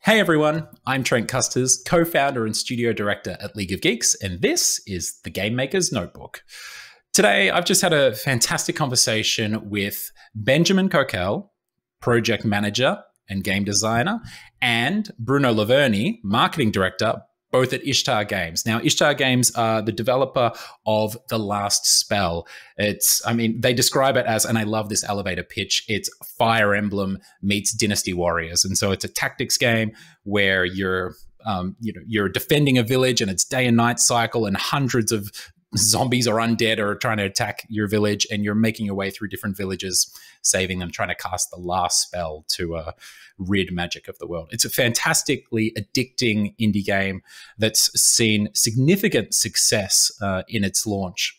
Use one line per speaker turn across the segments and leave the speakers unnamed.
Hey everyone, I'm Trent Kusters, co-founder and studio director at League of Geeks, and this is the Game Maker's Notebook. Today, I've just had a fantastic conversation with Benjamin Coquelle, project manager and game designer, and Bruno Laverny, marketing director, both at Ishtar Games. Now, Ishtar Games are the developer of The Last Spell. They describe it as, and I love this elevator pitch, it's Fire Emblem meets Dynasty Warriors. And so it's a tactics game where you're defending a village and it's day and night cycle and hundreds of zombies or undead are trying to attack your village and you're making your way through different villages, saving them, trying to cast the last spell to rid magic of the world. It's a fantastically addicting indie game that's seen significant success in its launch.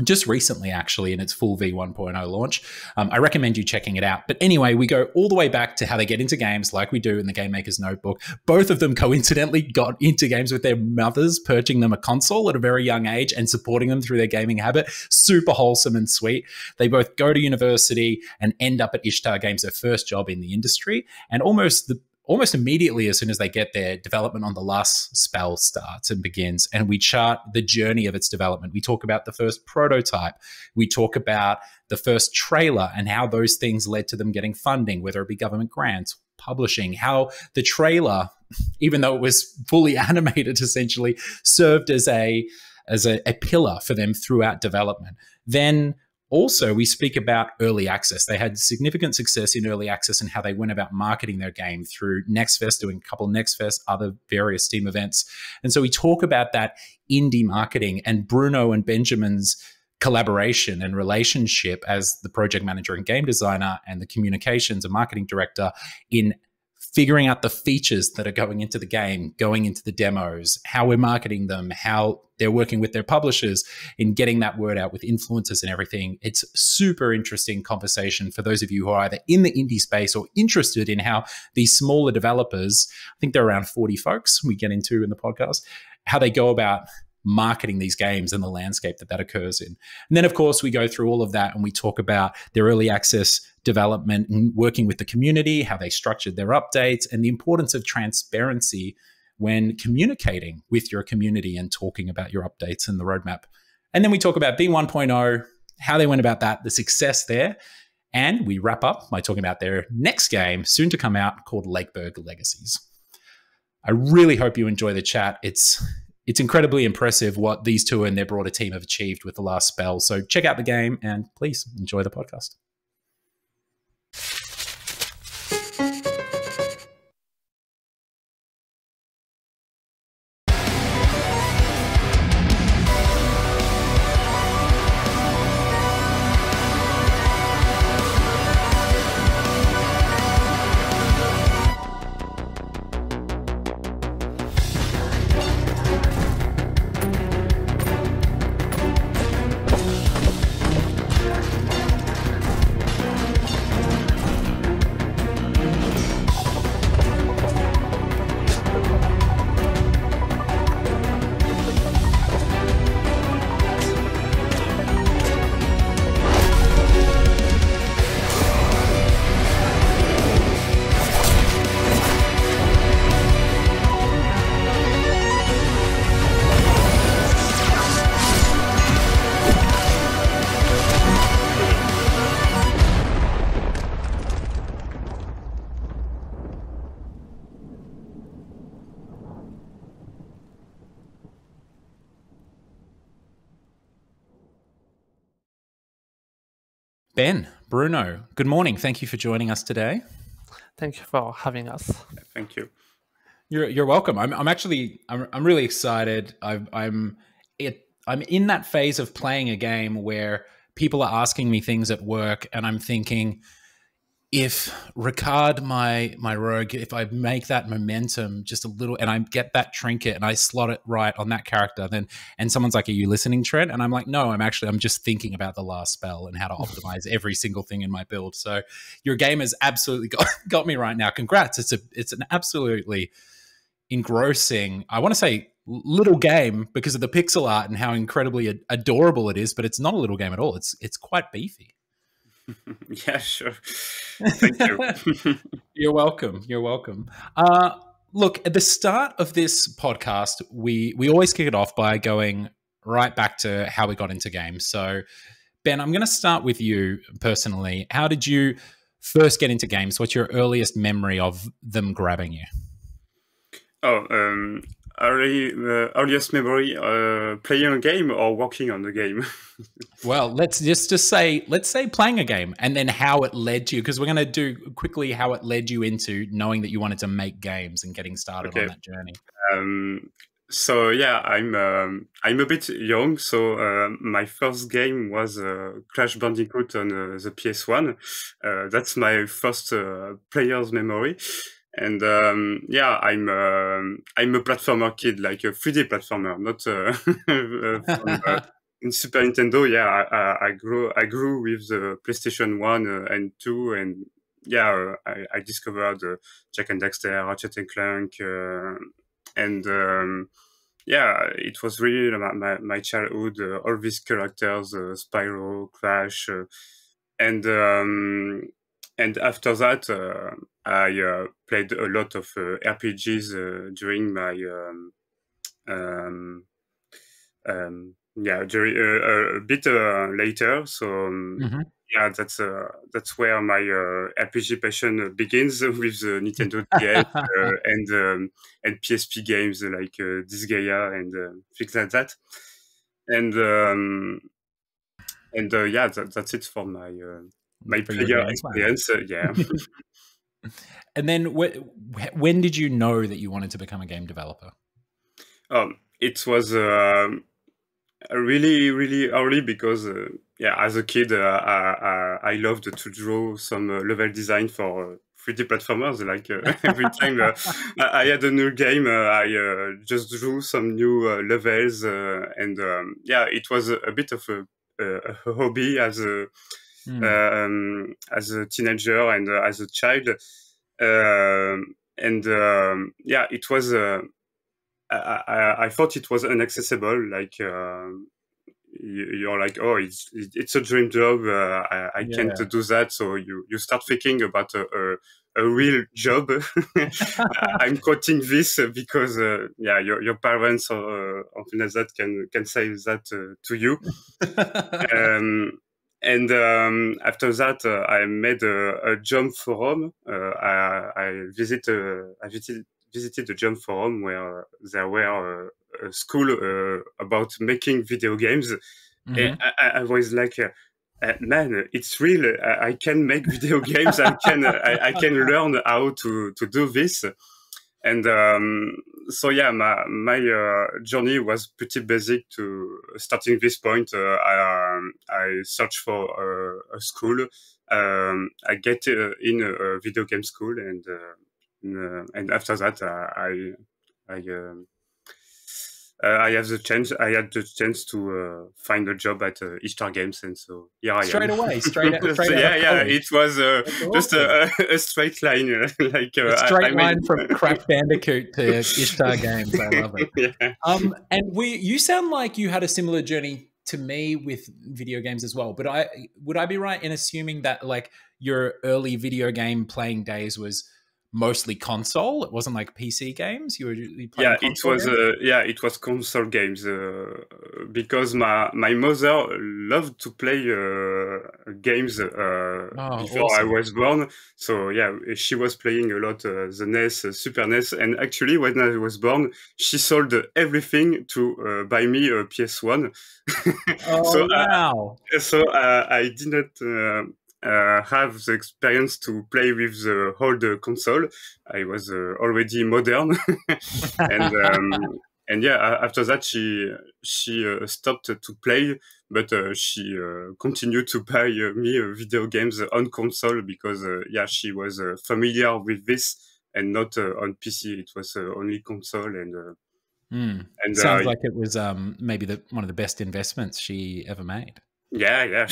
Just recently, actually, in its full V1.0 launch. I recommend you checking it out. But anyway, we go all the way back to how they get into games like we do in the Game Maker's Notebook. Both of them coincidentally got into games with their mothers, purchasing them a console at a very young age and supporting them through their gaming habit. Super wholesome and sweet. They both go to university and end up at Ishtar Games, their first job in the industry. And almost immediately, as soon as they get there, development on The Last Spell starts and begins. And we chart the journey of its development. We talk about the first prototype. We talk about the first trailer and how those things led to them getting funding, whether it be government grants, publishing, how the trailer, even though it was fully animated, essentially served as a pillar for them throughout development. Then also, we speak about early access. They had significant success in early access and how they went about marketing their game through NextFest, doing a couple of NextFest, other various Steam events. And so we talk about that indie marketing and Bruno and Benjamin's collaboration and relationship as the project manager and game designer and the communications and marketing director in figuring out the features that are going into the game, going into the demos, how we're marketing them, how they're working with their publishers in getting that word out with influencers and everything. It's super interesting conversation for those of you who are either in the indie space or interested in how these smaller developers, I think they're around 40 folks we get into in the podcast, how they go about marketing these games and the landscape that occurs in. And then, of course, we go through all of that and we talk about their early access development and working with the community, how they structured their updates, and the importance of transparency when communicating with your community and talking about your updates and the roadmap. And then we talk about V1.0, how they went about that, the success there. And we wrap up by talking about their next game, soon to come out, called Lakeburg Legacies. I really hope you enjoy the chat. It's incredibly impressive what these two and their broader team have achieved with The Last Spell. So check out the game and please enjoy the podcast. Ben, Bruno, good morning. Thank you for joining us today.
Thank you for having us.
Thank you.
You're welcome. I'm really excited. I'm in that phase of playing a game where people are asking me things at work, and I'm thinking, if Ricard, my rogue, if I make that momentum just a little and I get that trinket and I slot it right on that character, and someone's like, are you listening, Trent? And I'm like, no, I'm just thinking about The Last Spell and how to optimize every single thing in my build. So your game has absolutely got me right now. Congrats. It's an absolutely engrossing, I want to say little game because of the pixel art and how incredibly adorable it is, but it's not a little game at all. It's quite beefy.
Yeah, sure. Thank you.
You're welcome. You're welcome. Look, at the start of this podcast, we always kick it off by going right back to how we got into games. So, Ben, I'm going to start with you personally. How did you first get into games? What's your earliest memory of them grabbing you?
Oh, earliest memory, playing a game or working on the game?
Well, let's say playing a game, and then how it led you, because we're going to do quickly how it led you into knowing that you wanted to make games and getting started on that journey.
So yeah, I'm a bit young. So my first game was Crash Bandicoot on the PS1. That's my first player's memory. And yeah, I'm a platformer kid, like a 3D platformer, not in Super Nintendo. Yeah, I grew with the PlayStation 1 and 2, and yeah, I discovered Jak and Daxter, Ratchet and Clank, and yeah, it was really my childhood. All these characters, Spyro, Crash, and after that, I played a lot of RPGs during my a bit later. So yeah, that's where my RPG passion begins with the Nintendo DS and PSP games like Disgaea and things like that. And yeah, that's it for my player experience. Yeah.
And then when did you know that you wanted to become a game developer?
It was really, really early because, yeah, as a kid, I loved to draw some level design for 3D platformers. Like every time I had a new game, I just drew some new levels, and yeah, it was a bit of a hobby as a teenager and as a child, and yeah, it was. I thought it was inaccessible. Like you're like, oh, it's a dream job. I can't do that. So you start thinking about a real job. I'm quoting this because yeah, your parents or something like that can say that to you. And after that, I made a jump forum. I visited the jump forum where there were a school about making video games. And I was like, man, it's real. I can make video games. I can learn how to do this. And so yeah, my journey was pretty basic to starting this point. I searched for a school. I get in a video game school, and after that, I had the chance to find a job at Ishtar Games, and so yeah,
straight away.
Yeah, it was just a straight line, like
a straight line from Crash Bandicoot to Ishtar Games. I love it. Yeah. And you sound like you had a similar journey to me with video games as well. But would I be right in assuming that like your early video game playing days was mostly console? It wasn't like PC games. You were playing
it was console games because my mother loved to play games before I was born. So yeah, she was playing a lot the NES, Super NES, and actually when I was born, she sold everything to buy me a PS1.
Oh wow!
So I didn't. Have the experience to play with the old console. I was already modern, and yeah, after that she stopped to play, but she continued to buy me video games on console because yeah, she was familiar with this and not on PC. It was only console and
sounds like it was maybe one of the best investments she ever made.
Yeah.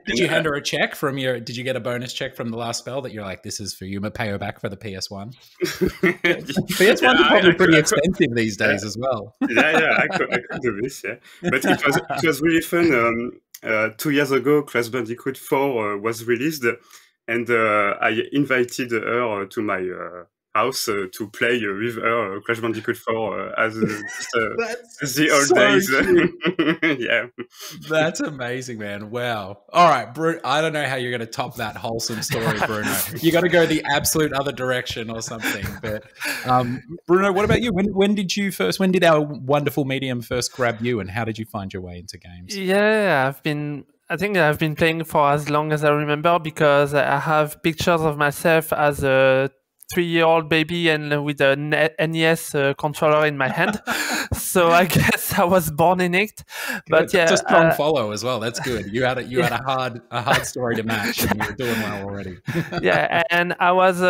Did you hand her a check did you get a bonus check from the last spell that you're like, this is for you, but pay her back for the PS1? PS1's probably pretty expensive these days as well.
Yeah, I could do this, yeah. But it was really fun. 2 years ago, Crash Bandicoot 4 was released, and I invited her to my house to play with her Crash Bandicoot 4 as the old days. Yeah.
That's amazing, man. Wow. All right, Bruno, I don't know how you're going to top that wholesome story, Bruno. You got to go the absolute other direction or something. But Bruno, what about you? When did our wonderful medium first grab you, and how did you find your way into games?
Yeah, I think I've been playing for as long as I remember, because I have pictures of myself as a 3-year-old baby and with a NES controller in my hand. So I guess I was born in it. But yeah,
it's a strong follow as well. That's good. You had a hard story to match, and you're doing well already.
Yeah, and I was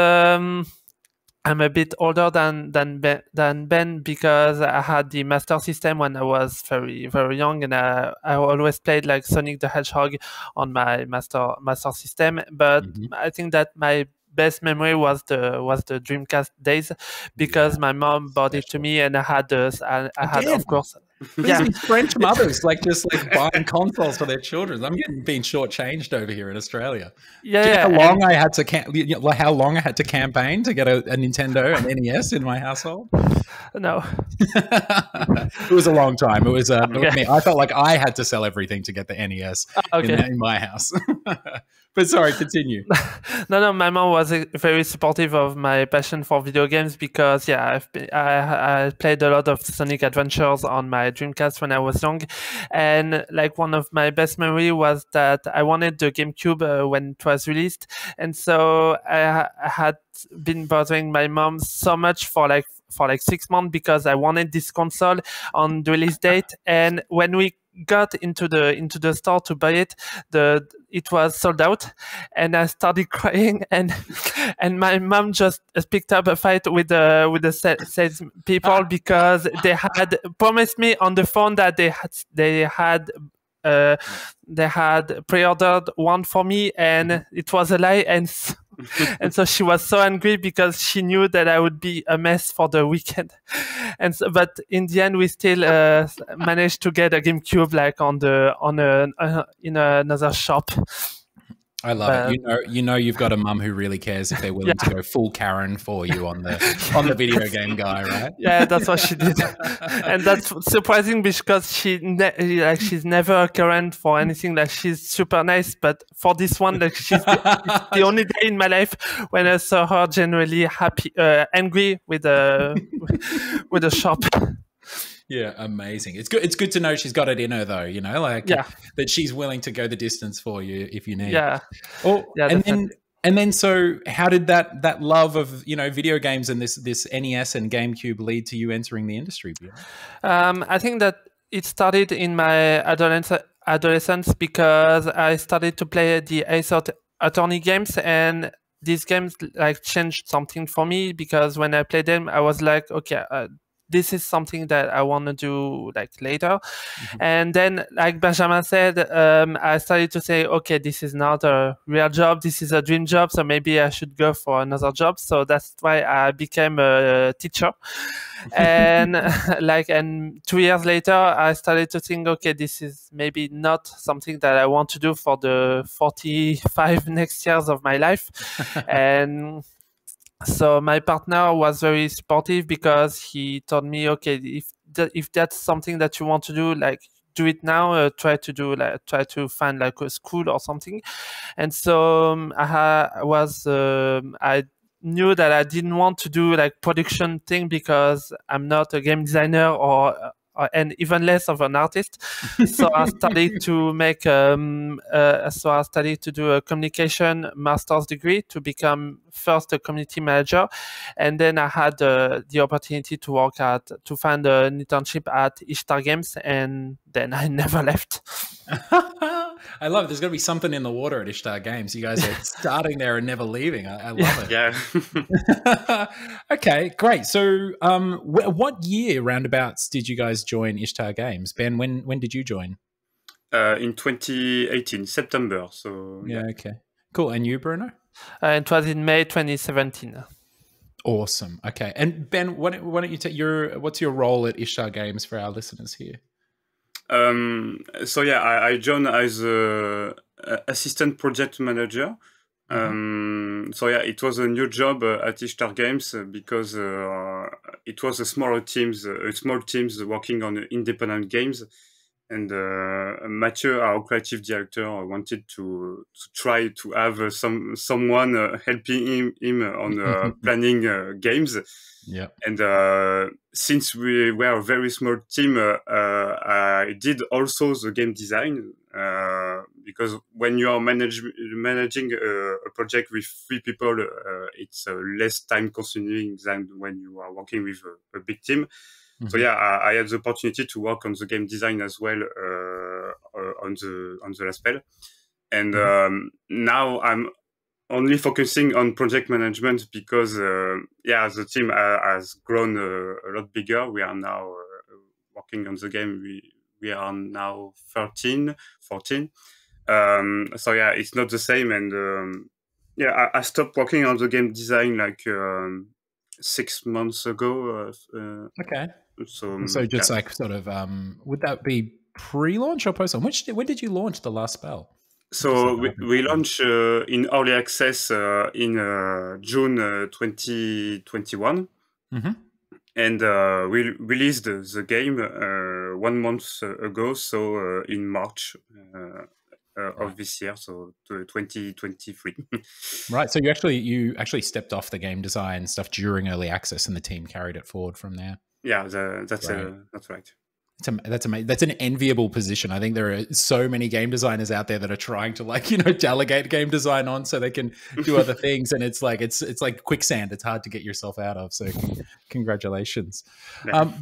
I'm a bit older than Ben, because I had the Master System when I was very, very young, and I always played like Sonic the Hedgehog on my Master System. But I think that my best memory was the Dreamcast days, because my mom bought it to me, and I had of course.
These French mothers just buying consoles for their children. I'm being shortchanged over here in Australia.
Yeah,
do you know how long I had to campaign to get a Nintendo and NES in my household?
No,
it was a long time. It was I felt like I had to sell everything to get the NES in my house. But sorry, continue.
No, my mom was very supportive of my passion for video games, because I played a lot of Sonic Adventures on my Dreamcast when I was young, and like one of my best memory was that I wanted the GameCube when it was released, and so I had been bothering my mom so much for like 6 months, because I wanted this console on the release date, and when we got into the store to buy it, it was sold out, and I started crying, and my mom just picked up a fight with the sales people, because they had promised me on the phone that they had pre-ordered one for me, and it was a lie, and so she was so angry, because she knew that I would be a mess for the weekend. And so, but in the end, we still managed to get a GameCube in another shop.
I love it. You know, you've got a mum who really cares if they're willing to go full Karen for you on the video game guy, right?
Yeah, that's what she did, and that's surprising, because she's never a Karen for anything. Like, she's super nice, but for this one, like, it's the only day in my life when I saw her generally angry with the shop.
Yeah, amazing. It's good to know she's got it in her, though. That she's willing to go the distance for you if you need.
Yeah.
And then, so how did that love of video games and this NES and GameCube lead to you entering the industry?
I think that it started in my adolescence, because I started to play the Ace Attorney games, and these games changed something for me, because when I played them, I was like, okay, this is something that I want to do later. And then, like Benjamin said, I started to say, okay, this is not a real job. This is a dream job. So maybe I should go for another job. So that's why I became a teacher. And and 2 years later, I started to think, okay, this is maybe not something that I want to do for the 45 next years of my life. And so my partner was very supportive, because he told me, okay, if that's something that you want to do, do it now. Try to find a school or something. And so I knew that I didn't want to do production thing, because I'm not a game designer and even less of an artist. So I started to do a communication master's degree to become first a community manager, and then I had the opportunity to find an internship at Ishtar Games, and then I never left.
I love it. There's got to be something in the water at Ishtar Games. You guys are starting there and never leaving. I love it.
Yeah.
Okay, great. So what year roundabouts did you guys join Ishtar Games? Ben, when did you join?
In 2018, September. So
yeah. Okay, cool. And you, Bruno?
It was in May 2017.
Awesome. Okay. And Ben, why don't you take what's your role at Ishtar Games for our listeners here?
So yeah, I joined as assistant project manager. So yeah, it was a new job at Ishtar Games because it was a small teams working on independent games, and Mathieu, our creative director, wanted to try to have someone helping him on planning games.
Yeah.
And since we were a very small team, I did also the game design because when you are managing a project with 3 people, it's less time consuming than when you are working with a big team. So yeah, I had the opportunity to work on the game design as well on the last spell, and now I'm only focusing on project management because the team has grown a lot bigger. We are now working on the game. We are now 13, 14. So yeah, it's not the same. And I stopped working on the game design like 6 months ago.
Okay.
So
just like sort of, would that be pre-launch or post-launch? When did you launch the last spell?
So we launched in early access in June 2021. And we released the game 1 month ago, so in March of this year, so 2023.
Right. So you actually stepped off the game design stuff during early access, and the team carried it forward from there.
Yeah, that's right.
That's amazing. That's an enviable position. I think there are so many game designers out there that are trying to delegate game design on so they can do other things, and it's like quicksand. It's hard to get yourself out of. So, congratulations,
yeah.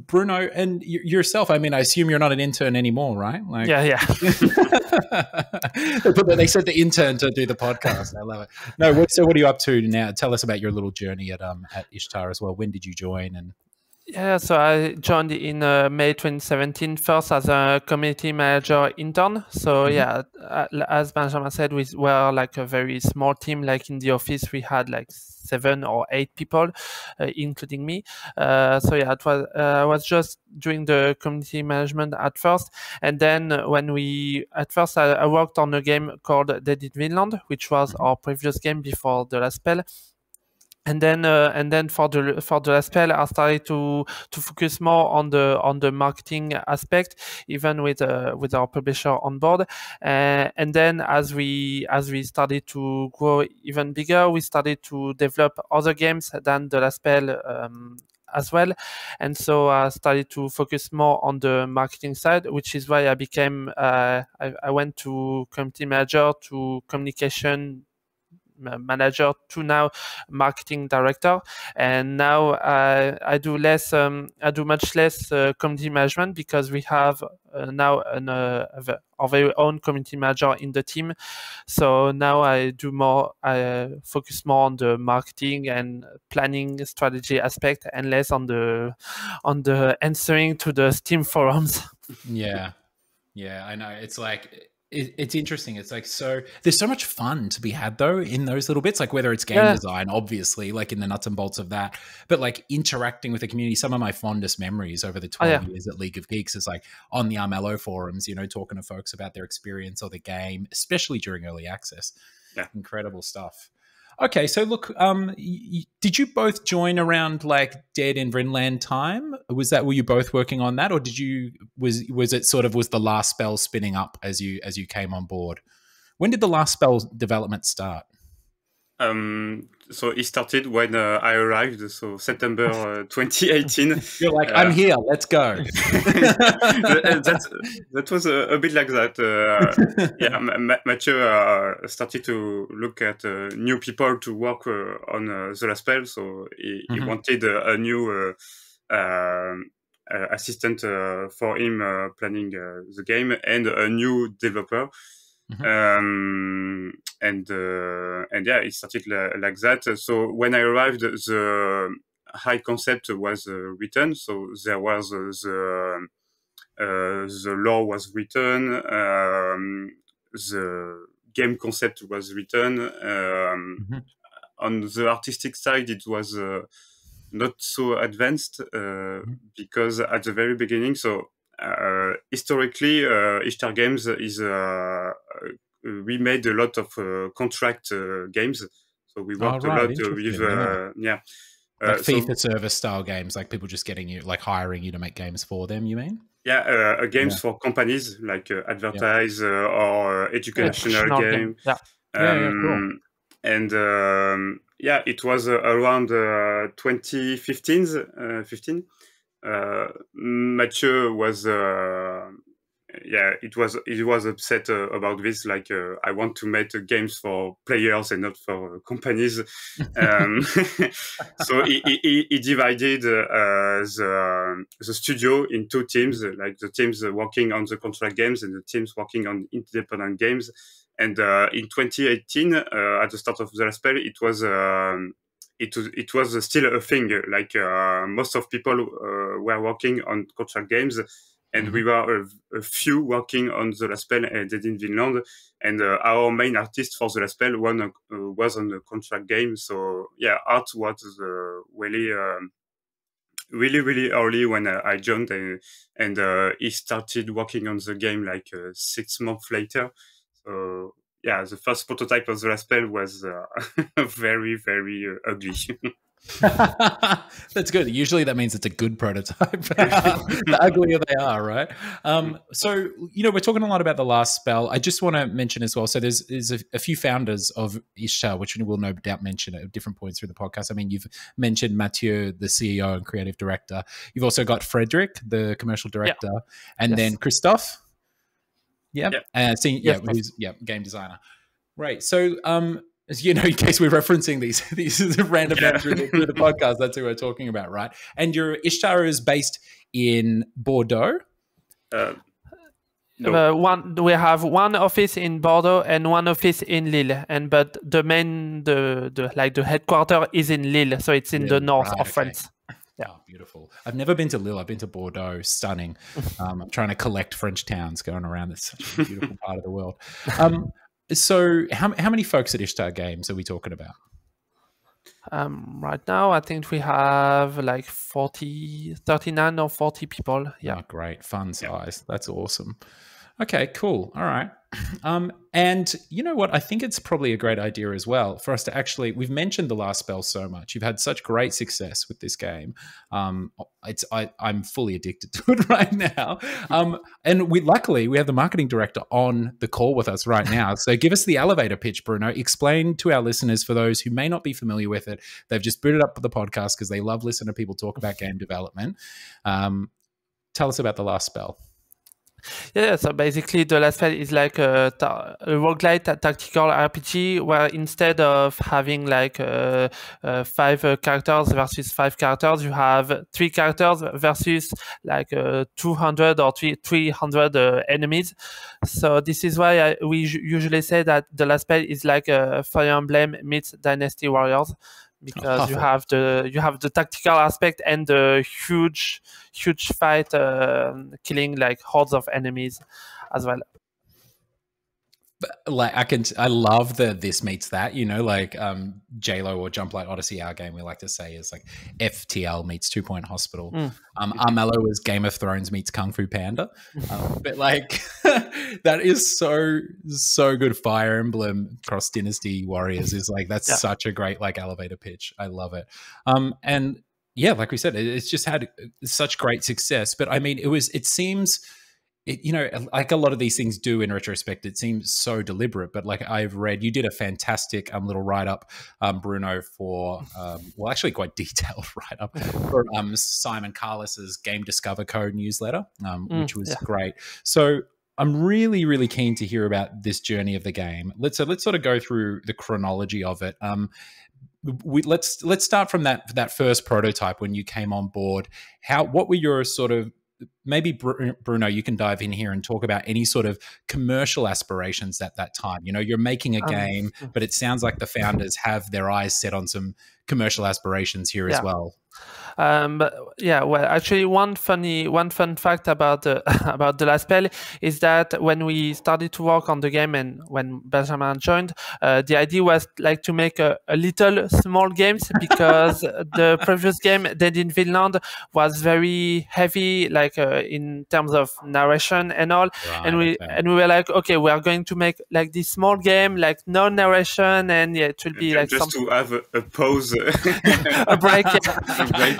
Bruno, and yourself. I mean, I assume you're not an intern anymore, right?
Yeah.
They said the intern to do the podcast. I love it. No, so what are you up to now? Tell us about your little journey at Ishtar as well. When did you join? And
yeah, so I joined in May 2017, first as a community manager intern. So yeah, as Benjamin said, we were like a very small team. Like in the office, we had like 7 or 8 people, including me. So yeah, it was I was just doing the community management at first, and then I worked on a game called Dead in Vinland, which was our previous game before the last spell. And then for the last spell, I started to focus more on the marketing aspect, even with our publisher on board. And then as we started to grow even bigger, we started to develop other games than the last spell as well. And so I started to focus more on the marketing side, which is why I became I went to community manager to communication manager to now marketing director, and now I do much less community management because we have now our very own community manager in the team. So now I focus more on the marketing and planning strategy aspect and less on the answering to the Steam forums.
Yeah, I know. It's like it's interesting. It's like there's so much fun to be had though in those little bits, like whether it's game design, obviously, like in the nuts and bolts of that, but like interacting with the community. Some of my fondest memories over the 12 years at League of Geeks is like on the Armello forums, talking to folks about their experience of the game, especially during early access.
Yeah,
incredible stuff. Okay, so look, did you both join around like Dead in Vinland time? Were you both working on that, or was the last spell spinning up as you came on board? When did the last spell development start?
So it started when I arrived, so September 2018.
You're like, I'm here, let's go.
that was a bit like that. Mathieu started to look at new people to work on the last spell, so he wanted a new assistant for him planning the game and a new developer. And it started like that. So when I arrived, the high concept was written. So there was the lore was written, the game concept was written. On the artistic side, it was not so advanced because at the very beginning, so historically, Ishtar Games is a we made a lot of contract games. So we worked a lot with
like fee-for-service style games, like people just getting you, like hiring you to make games for them, you mean?
Yeah, games for companies, like advertise or educational game.
Cool.
And it was around 2015. Mathieu was he was upset about this. Like, I want to make games for players and not for companies. So he divided the studio in two teams, like the teams working on the contract games and the teams working on independent games. And in 2018, at the start of the last spell, it was still a thing. Like, most of people were working on contract games, and we were a few working on the last spell and Dead in Vinland. And our main artist for the last spell was on the contract game. So yeah, art was really early when I joined, and he started working on the game like 6 months later. So yeah, the first prototype of the last spell was very, very ugly.
That's good. Usually that means it's a good prototype. The uglier they are, right? So, we're talking a lot about the last spell. I just want to mention as well, so there's a few founders of Ishtar, which we'll no doubt mention at different points through the podcast. I mean, you've mentioned Mathieu, the CEO and creative director. You've also got Frederick, the commercial director, and then Christophe. Who's game designer. Right. So, as in case we're referencing these random men through the podcast, that's who we're talking about, right? And your Ishtar is based in Bordeaux.
No. We have one office in Bordeaux and one office in Lille, but the headquarters is in Lille, so it's in the north of France.
Yeah, beautiful. I've never been to Lille. I've been to Bordeaux. Stunning. I'm trying to collect French towns going around. It's such a beautiful part of the world. So how many folks at Ishtar Games are we talking about?
Right now, I think we have like 39 or 40 people. Yeah.
Oh, great. Fun size. That's awesome. Okay, cool. All right. And you know what? I think it's probably a great idea as well for us to actually, we've mentioned the last spell so much. You've had such great success with this game. I'm fully addicted to it right now. And luckily we have the marketing director on the call with us right now. So give us the elevator pitch, Bruno. Explain to our listeners, for those who may not be familiar with it, they've just booted up the podcast because they love listening to people talk about game development. Tell us about the last spell.
Yeah, so basically the last spell is like a roguelite tactical RPG where instead of having like 5 characters versus 5 characters, you have 3 characters versus like 200 or 300 enemies. So this is why we usually say that the last spell is like a Fire Emblem meets Dynasty Warriors, because you have the tactical aspect and the huge fight, killing like hordes of enemies as well.
Like I love that this meets that, like JLo or Jump Light Odyssey, our game we like to say is like FTL meets 2 Point Hospital. Armello is Game of Thrones meets Kung Fu Panda. But like that is so good. Fire Emblem Cross Dynasty Warriors is like, that's such a great like elevator pitch. I love it. And yeah, like we said, it's just had such great success. But I mean, it seems, like a lot of these things do in retrospect, it seems so deliberate. But like I've read, you did a fantastic little write-up, Bruno, for, actually quite detailed write-up for Simon Carlos's Game Discover Code newsletter, which was great. So I'm really, really keen to hear about this journey of the game. Let's sort of go through the chronology of it. Let's start from that first prototype when you came on board. What were your sort of, maybe Bruno, you can dive in here and talk about any sort of commercial aspirations at that time. You're making a game, but it sounds like the founders have their eyes set on some commercial aspirations here as well.
But yeah, well, actually, one fun fact about the about the last spell is that when we started to work on the game and when Benjamin joined, the idea was like to make a little small games because the previous game, Dead in Finland, was very heavy, like in terms of narration and all.
Right,
And we were like, okay, we are going to make like this small game, like no narration, and yeah, it will be like
just to have a pause,
a break.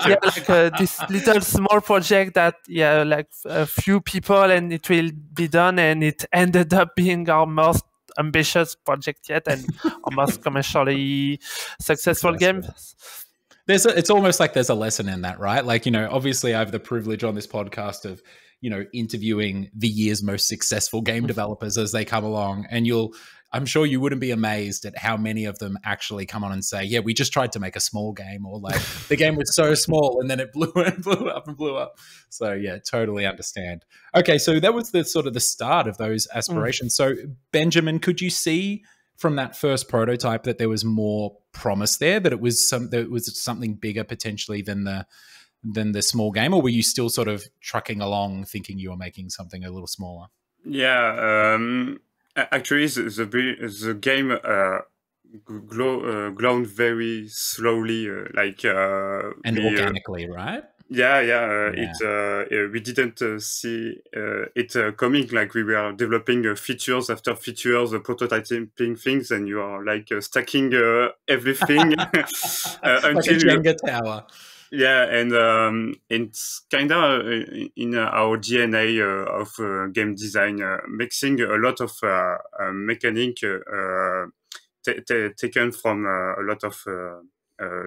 Yeah, like this little small project that like a few people and it will be done, and it ended up being our most ambitious project yet and our most commercially successful game.
It's almost like there's a lesson in that, right? Like, obviously I have the privilege on this podcast of, interviewing the year's most successful game developers as they come along. And I'm sure you wouldn't be amazed at how many of them actually come on and say, yeah, we just tried to make a small game, or like the game was so small and then it blew up. So yeah, totally understand. Okay. So that was the sort of the start of those aspirations. So Benjamin, could you see from that first prototype that there was more promise there, that it was something bigger potentially than the small game, or were you still sort of trucking along thinking you were making something a little smaller?
Yeah, actually, the game grown very slowly,
and organically, right?
Yeah. We didn't see it coming. Like we were developing features after features, prototyping things, and you are like stacking everything
until like a Jenga tower.
Yeah, and it's kind of in our DNA of game design, mixing a lot of mechanic taken from a lot of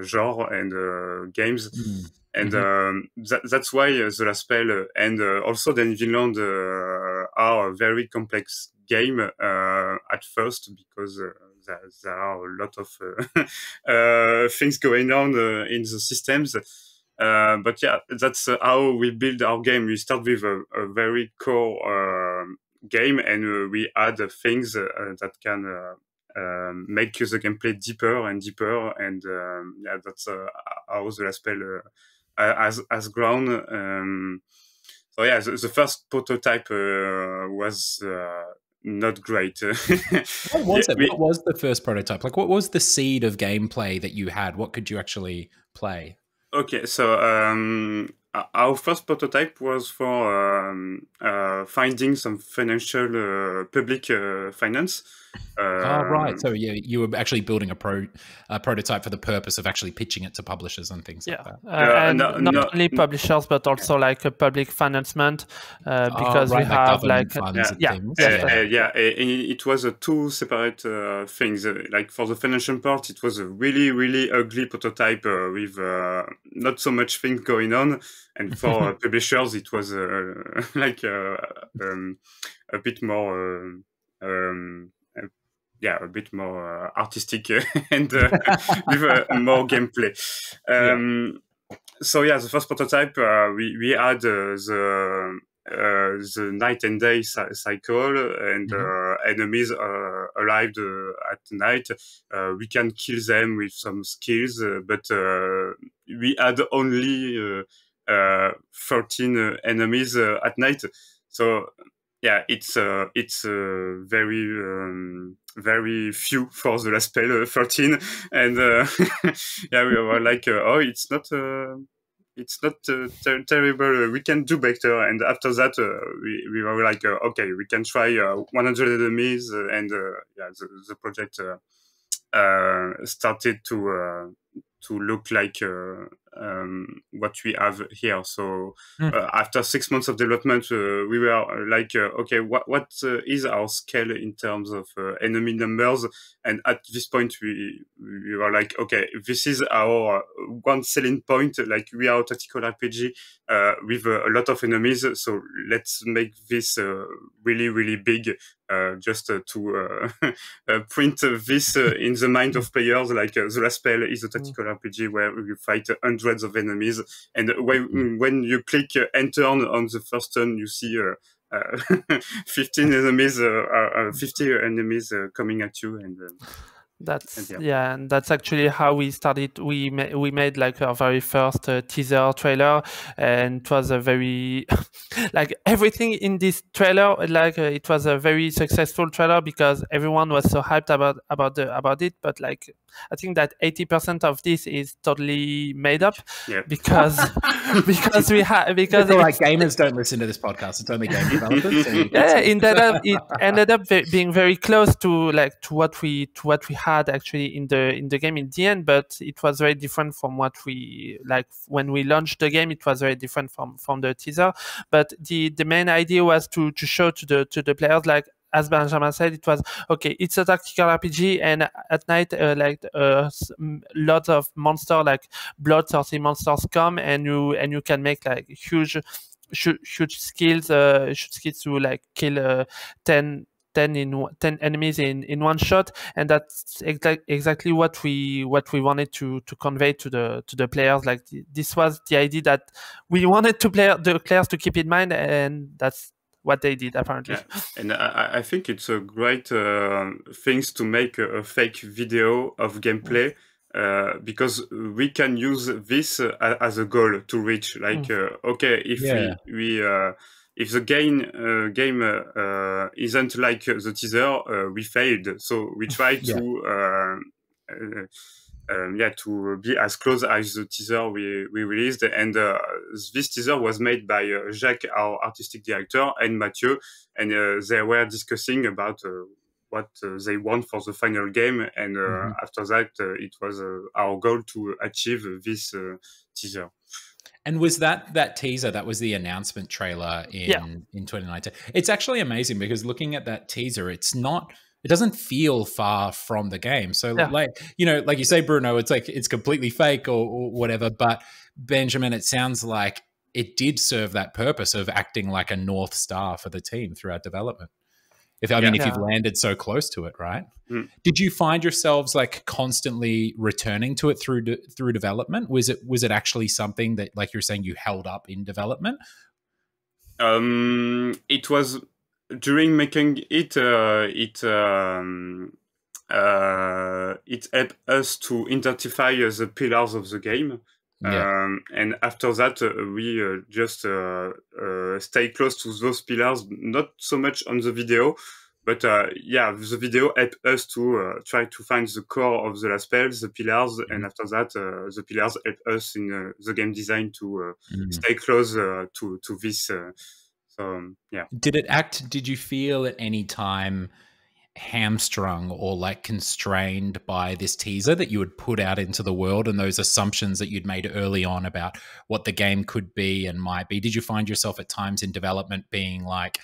genre and games. And that's why the last spell and also the Vinland are a very complex game at first, because there are a lot of things going on in the systems. But yeah, that's how we build our game. We start with a very core game, and we add things that can make the gameplay deeper and deeper. And yeah, that's how the last spell has grown. So yeah, the first prototype was not great.
What was it? What was the first prototype? Like, what was the seed of gameplay that you had? What could you actually play?
Okay, so our first prototype was for finding some financial public finance.
Right. So yeah, you were actually building a prototype for the purpose of actually pitching it to publishers and things like that.
And not only publishers, but also like a public financement, because we have like
funds and things.
It was two separate things. Like for the financial part, it was a really, really ugly prototype with not so much things going on. And for publishers, it was like a bit more. A bit more artistic and with more gameplay. So yeah, the first prototype we had the night and day cycle, and enemies arrived at night. We can kill them with some skills, but we had only 13 enemies at night. So yeah, it's very few for the last spell, 13, and yeah, we were like, oh, it's not terrible. We can do better. And after that, we were like, okay, we can try 100 enemies, and the project started to look like what we have here. So after 6 months of development, we were like, okay, what is our scale in terms of enemy numbers? And at this point, we were like, okay, this is our one selling point. Like, we are a tactical RPG with a lot of enemies. So let's make this really, really big, just to print this in the mind of players. Like, the last spell is a tactical RPG where you fight hundreds of enemies, and when you click enter on the first turn, you see 15 enemies, 50 enemies coming at you, and
And that's actually how we started. We made like our very first teaser trailer, and it was a very like everything in this trailer. Like it was a very successful trailer because everyone was so hyped about it. But like I think that 80% of this is totally made up because we have because
like gamers don't listen to this podcast. It's only game developers. So
it ended up being very close to what we had actually in the game in the end, but it was very different from what we like when we launched the game. It was very different from the teaser, but the main idea was to show to the players, like as Benjamin said, it was okay. It's a tactical RPG, and at night, lots of monsters, like bloodthirsty monsters, come, and you can make like huge skills to like kill 10 enemies in one shot, and that's exactly what we wanted to convey to the players. Like this was the idea that we wanted the players to keep in mind, and that's what they did apparently.
And I think it's a great things to make a fake video of gameplay. Because we can use this as a goal to reach. Like, okay, if if the game isn't like the teaser, we failed. So we try to to be as close as the teaser we released. And this teaser was made by Jacques, our artistic director, and Mathieu, and they were discussing about what they want for the final game, and after that it was our goal to achieve this teaser.
And was that teaser, that was the announcement trailer in 2019? It's actually amazing because looking at that teaser, it doesn't feel far from the game. So like, you know, like you say, Bruno, it's like it's completely fake or whatever, but Benjamin, it sounds like it did serve that purpose of acting like a North Star for the team throughout development. If you've landed so close to it, right? Did you find yourselves like constantly returning to it through development? Was it actually something that, like you're saying, you held up in development?
It was during making it. It helped us to identify the pillars of the game. And after that, we just stay close to those pillars, not so much on the video, but the video helped us to try to find the core of the last spells, the pillars, and after that, the pillars help us in the game design to stay close to this.
Did you feel at any time hamstrung or like constrained by this teaser that you would put out into the world and those assumptions that you'd made early on about what the game could be and might be? Did you find yourself at times in development being like,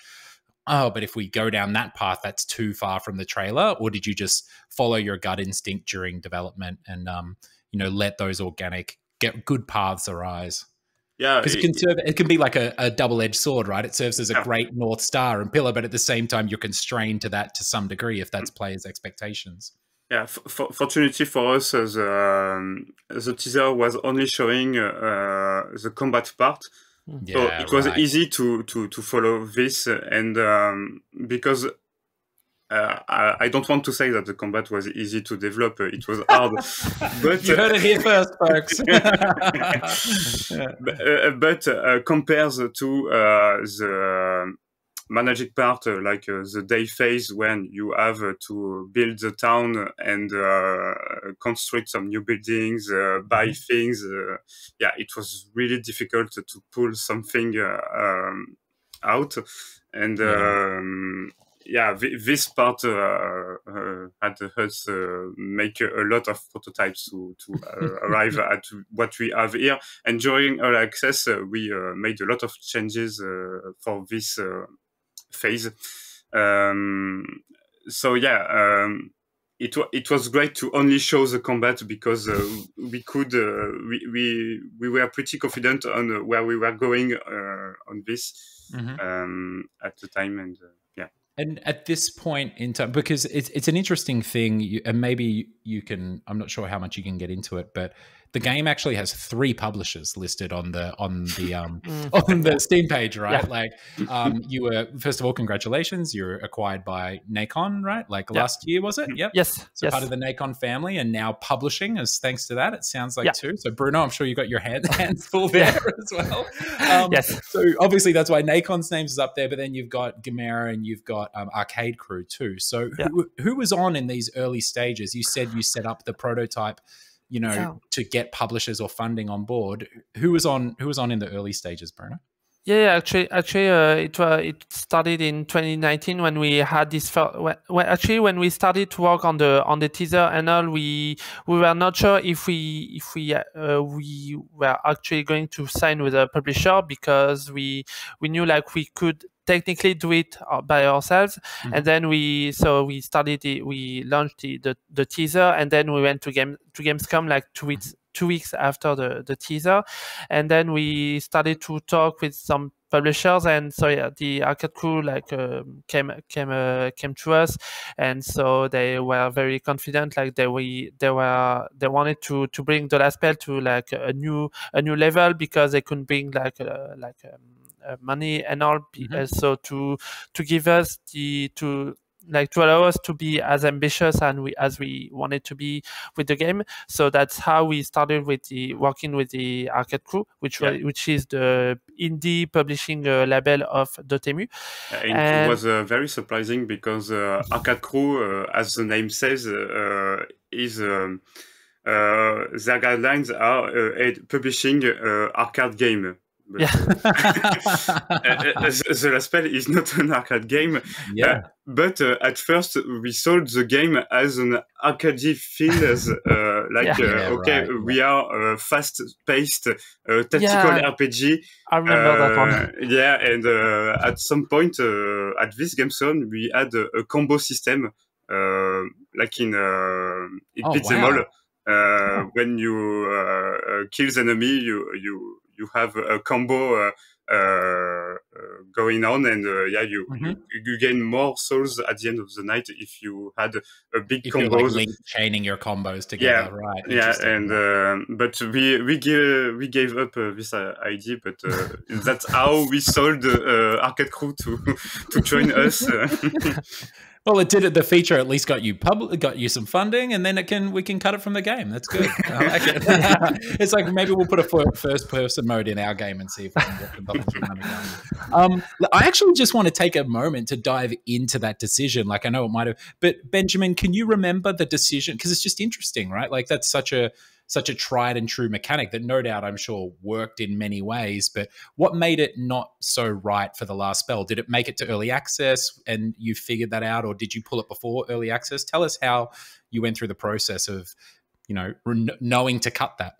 oh, but if we go down that path, that's too far from the trailer? Or did you just follow your gut instinct during development and let those organic get good paths arise?
Yeah,
because it can be like a double-edged sword, right? It serves as a great North Star and pillar, but at the same time, you're constrained to that to some degree if that's players' expectations.
Yeah, fortunately for us, the teaser was only showing the combat part, so it was easy to follow this, and because I don't want to say that the combat was easy to develop. It was hard. But
you heard it here first, folks.
but compared to the managing part, like the day phase when you have to build the town and construct some new buildings, buy things. It was really difficult to pull something out, and this part had us make a lot of prototypes to arrive at what we have here. And during early access, we made a lot of changes for this phase. It was great to only show the combat because we could we were pretty confident on where we were going on this at the time, and
And at this point in time, because it's an interesting thing, and maybe you can, I'm not sure how much you can get into it, but the game actually has 3 publishers listed on the on the Steam page, right?
Yeah.
Like, you were, first of all, congratulations, you're acquired by Nacon, right? Like last year, was it? Yep.
Yes.
So part of the Nacon family, and now publishing as thanks to that, it sounds like too. So Bruno, I'm sure you got your hands full there as well.
Yes.
So obviously that's why Nacon's names is up there, but then you've got Gamera and you've got Arcade Crew too. So who was on in these early stages? You said you set up the prototype, you know, to get publishers or funding on board. Who was on in the early stages, Bruno?
Yeah, actually, it started in 2019 when we had this. When we started to work on the teaser and all, we were not sure if we were actually going to sign with a publisher, because we knew like we could technically do it by ourselves. And then we launched the teaser, and then we went to Gamescom like 2 weeks after the teaser, and then we started to talk with some publishers, and so the Arcade Crew like came to us, and so they were very confident, like they wanted to bring the last spell to like a new level, because they couldn't bring money and all, so to give us to allow us to be as ambitious as we wanted to be with the game. So that's how we started with working with the Arcade Crew, which is the indie publishing label of Dotemu.
And it was very surprising, because Arcade Crew, as the name says, is their guidelines are publishing arcade game. But, the last spell is not an arcade game. But at first we sold the game as an arcade feel, as we are a fast-paced tactical RPG.
I remember that one.
Yeah, and at some point at this game zone we had a combo system, like in Beat 'em All. When you kill the enemy, you have a combo going on, and you gain more souls at the end of the night if you had a big combo.
Like chaining your combos together, right?
And but we gave up this idea, but that's how we sold Arcade Crew to join us.
Well, it did. The feature at least got you some funding, and then we can cut it from the game. That's good. I like it. It's like maybe we'll put a first person mode in our game and see if we can get the publishing money going. I actually just want to take a moment to dive into that decision. Like, I know it might have, but Benjamin, can you remember the decision? Because it's just interesting, right? Like, that's such a tried and true mechanic that no doubt I'm sure worked in many ways, but what made it not so right for the last spell? Did it make it to early access and you figured that out, or did you pull it before early access? Tell us how you went through the process of, knowing to cut that.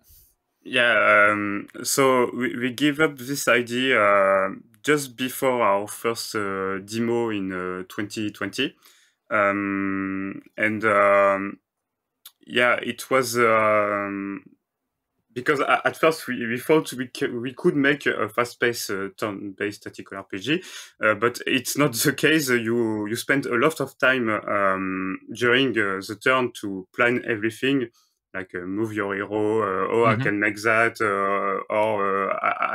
Yeah, so we gave up this idea just before our first demo in 2020. Yeah, it was because at first we thought we could make a fast-paced turn-based tactical RPG, but it's not the case. You spend a lot of time during the turn to plan everything, like move your hero, I can make that, or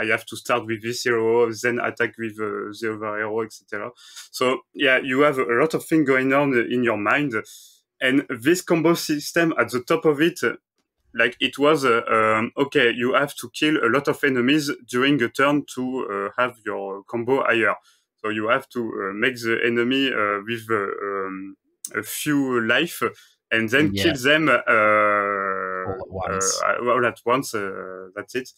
I have to start with this hero, then attack with the other hero, etc. So yeah, you have a lot of things going on in your mind. And this combo system at the top of it, like it was, okay, you have to kill a lot of enemies during a turn to have your combo higher. So you have to make the enemy with a few life, and then kill them all at once. That's it.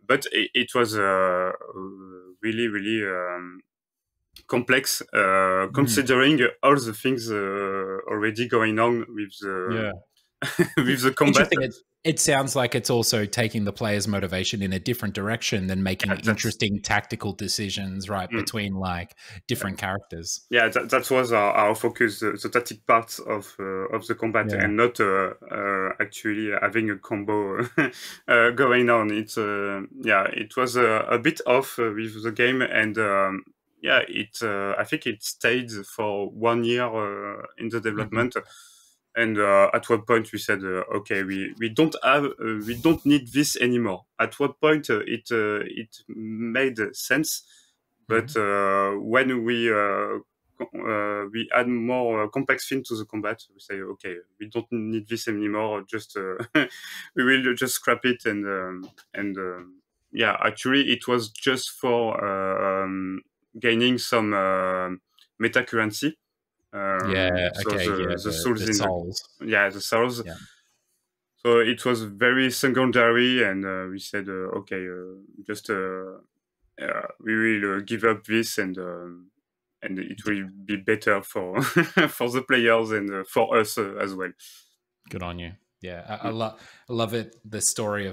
But it was really, really complex, considering all the things already going on with the with the combat.
It sounds like it's also taking the player's motivation in a different direction than making interesting tactical decisions, right, between like different characters.
Yeah, that was our focus, the tactic part of the combat, and not actually having a combo going on. It's it was a bit off with the game, and I think it stayed for 1 year in the development. And at what point we said, okay, we don't need this anymore. At what point it made sense, but when we add more complex thing to the combat, we say, okay, we don't need this anymore. Just we will just scrap it, yeah, actually, it was just for gaining some meta currency. So the souls
the souls.
The souls.
Yeah.
So it was very secondary, and we said, okay, just we will give up this, and it will be better for for the players and for us as well.
Good on you. Yeah, I love it. The story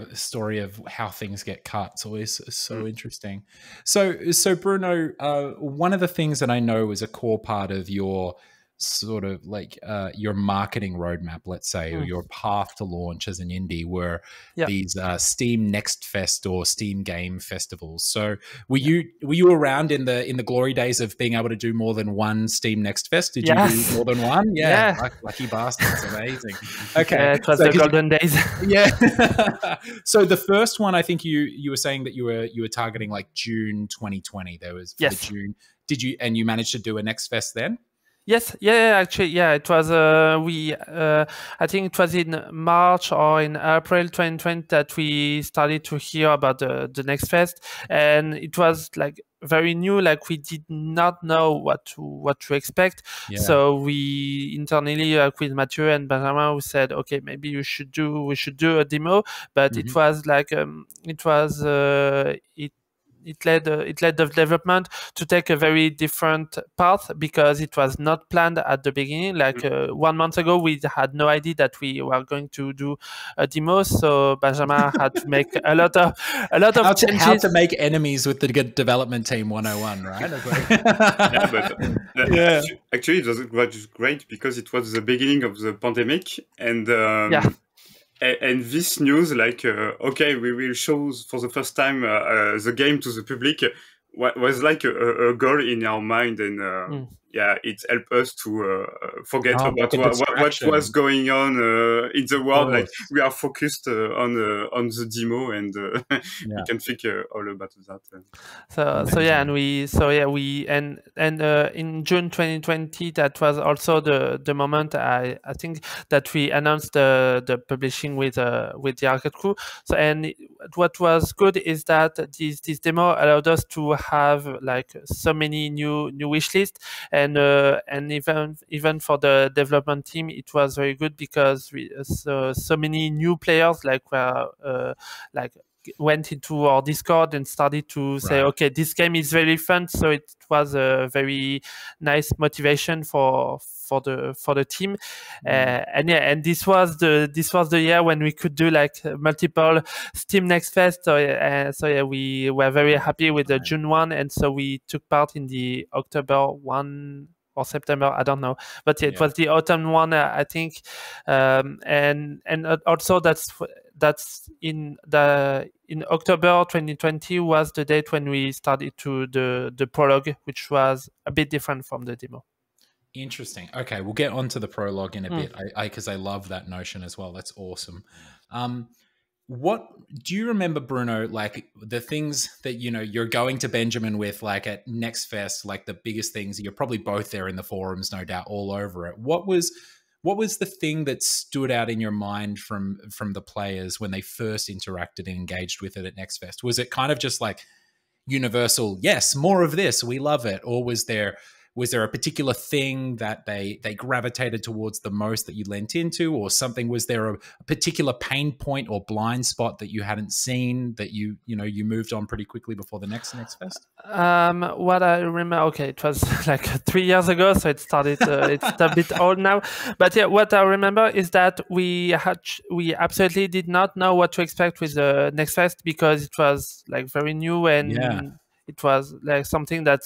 of how things get cut. It's always so interesting. So Bruno, one of the things that I know is a core part of your sort of like your marketing roadmap, let's say, or your path to launch as an indie, were these Steam Next Fest or Steam Game Festivals. So were you around in the glory days of being able to do more than one Steam Next Fest? Did you do more than one? Yeah. Lucky bastards. Amazing. Okay.
Yeah, it was the golden days.
Yeah. So the first one, I think you were saying that you were targeting like June 2020. There was for the June. Did you, and you managed to do a Next Fest then?
Yes, actually, it was, I think it was in March or in April 2020 that we started to hear about the Next Fest, and it was like very new, like we did not know what to expect. So we internally with Mathieu and Benjamin, we said, okay, maybe we should do a demo, but it was like it led the development to take a very different path because it was not planned at the beginning. Like 1 month ago, we had no idea that we were going to do a demo. So Benjamin had to make a lot of changes.
How to make enemies with the development team 101, right?
Actually, it was great because it was the beginning of the pandemic, and and this news, like, okay, we will show for the first time the game to the public, was like a goal in our mind, and it helped us to forget about what was going on in the world. Like, we are focused on the demo, and we can think all about that.
And in June 2020, that was also the moment I think that we announced the publishing with the Arcade Crew. So, and what was good is that this demo allowed us to have like so many new wish lists, and even for the development team, it was very good because we so many new players went into our Discord and started to say, okay, this game is very fun. So it was a very nice motivation for the team. And this was the year when we could do like multiple Steam Next Fest. We were very happy with the June one, and so we took part in the October one or September, I don't know, but it was the autumn one, I think, and also that's in October 2020 was the date when we started to the prologue, which was a bit different from the demo.
Interesting. Okay, we'll get onto the prologue in a bit, because I love that notion as well. That's awesome. What do you remember, Bruno, like the things that, you're going to Benjamin with, like at Next Fest, like the biggest things? You're probably both there in the forums, no doubt, all over it. What was the thing that stood out in your mind from the players when they first interacted and engaged with it at Next Fest? Was it kind of just like universal, yes, more of this, we love it? Or was there a particular thing that they gravitated towards the most that you lent into, or something? Was there a particular pain point or blind spot that you hadn't seen that you moved on pretty quickly before the next Fest?
What I remember, okay, it was like 3 years ago, so it started. It's a bit old now, but yeah, what I remember is that we absolutely did not know what to expect with the Next Fest because it was like very new, and it was like something that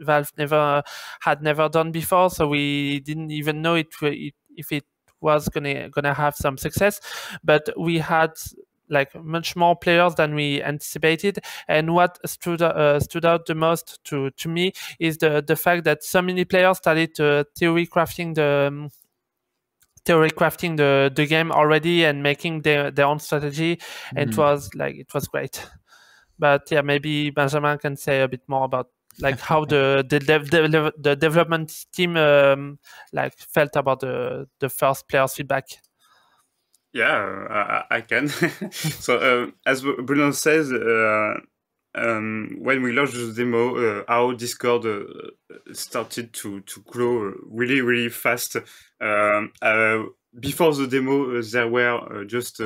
Valve had never done before, so we didn't even know if it was gonna have some success. But we had like much more players than we anticipated, and what stood out the most to me is the fact that so many players started theory crafting theory crafting the game already and making their own strategy. And it was great. But yeah, maybe Benjamin can say a bit more about like how the development team like felt about the first players' feedback.
Yeah, I can. So as Bruno says, when we launched the demo, our Discord started to grow really fast. Before the demo, there were just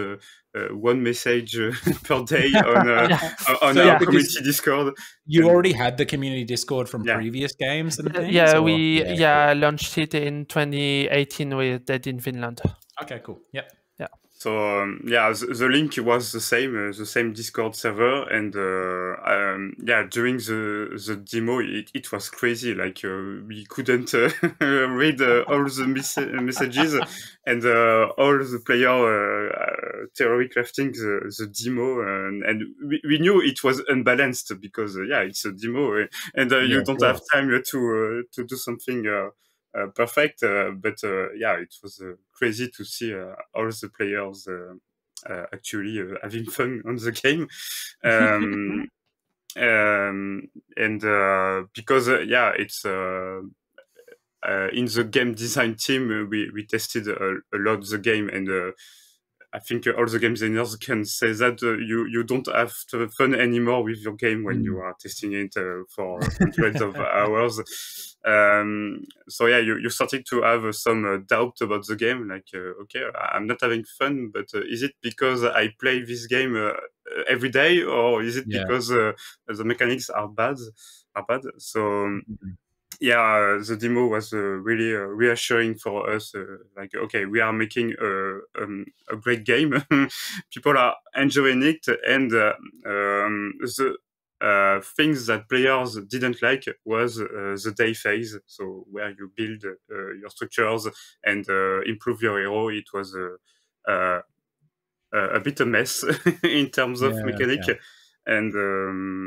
one message per day on our community Discord.
You already had the community Discord from previous games and things?
Yeah, we launched it in 2018 with Dead in Finland.
Okay, cool. Yep.
Yeah.
So the link was the same Discord server, and during the demo it was crazy. Like we couldn't read all the messages, and all the player theory crafting the demo, and we knew it was unbalanced because it's a demo, and you don't have time to do something. Perfect, but it was crazy to see all the players actually having fun on the game, and because it's in the game design team we tested a lot the game, and I think all the game designers can say that you don't have fun anymore with your game when you are testing it for hundreds of hours. So you started to have some doubt about the game, like okay, I'm not having fun, but is it because I play this game every day, or is it because the mechanics are bad? So the demo was really reassuring for us. Like, okay, we are making a great game. People are enjoying it, and the things that players didn't like was the day phase. So where you build your structures and improve your hero. It was a bit a mess in terms of mechanic.
Yeah.
And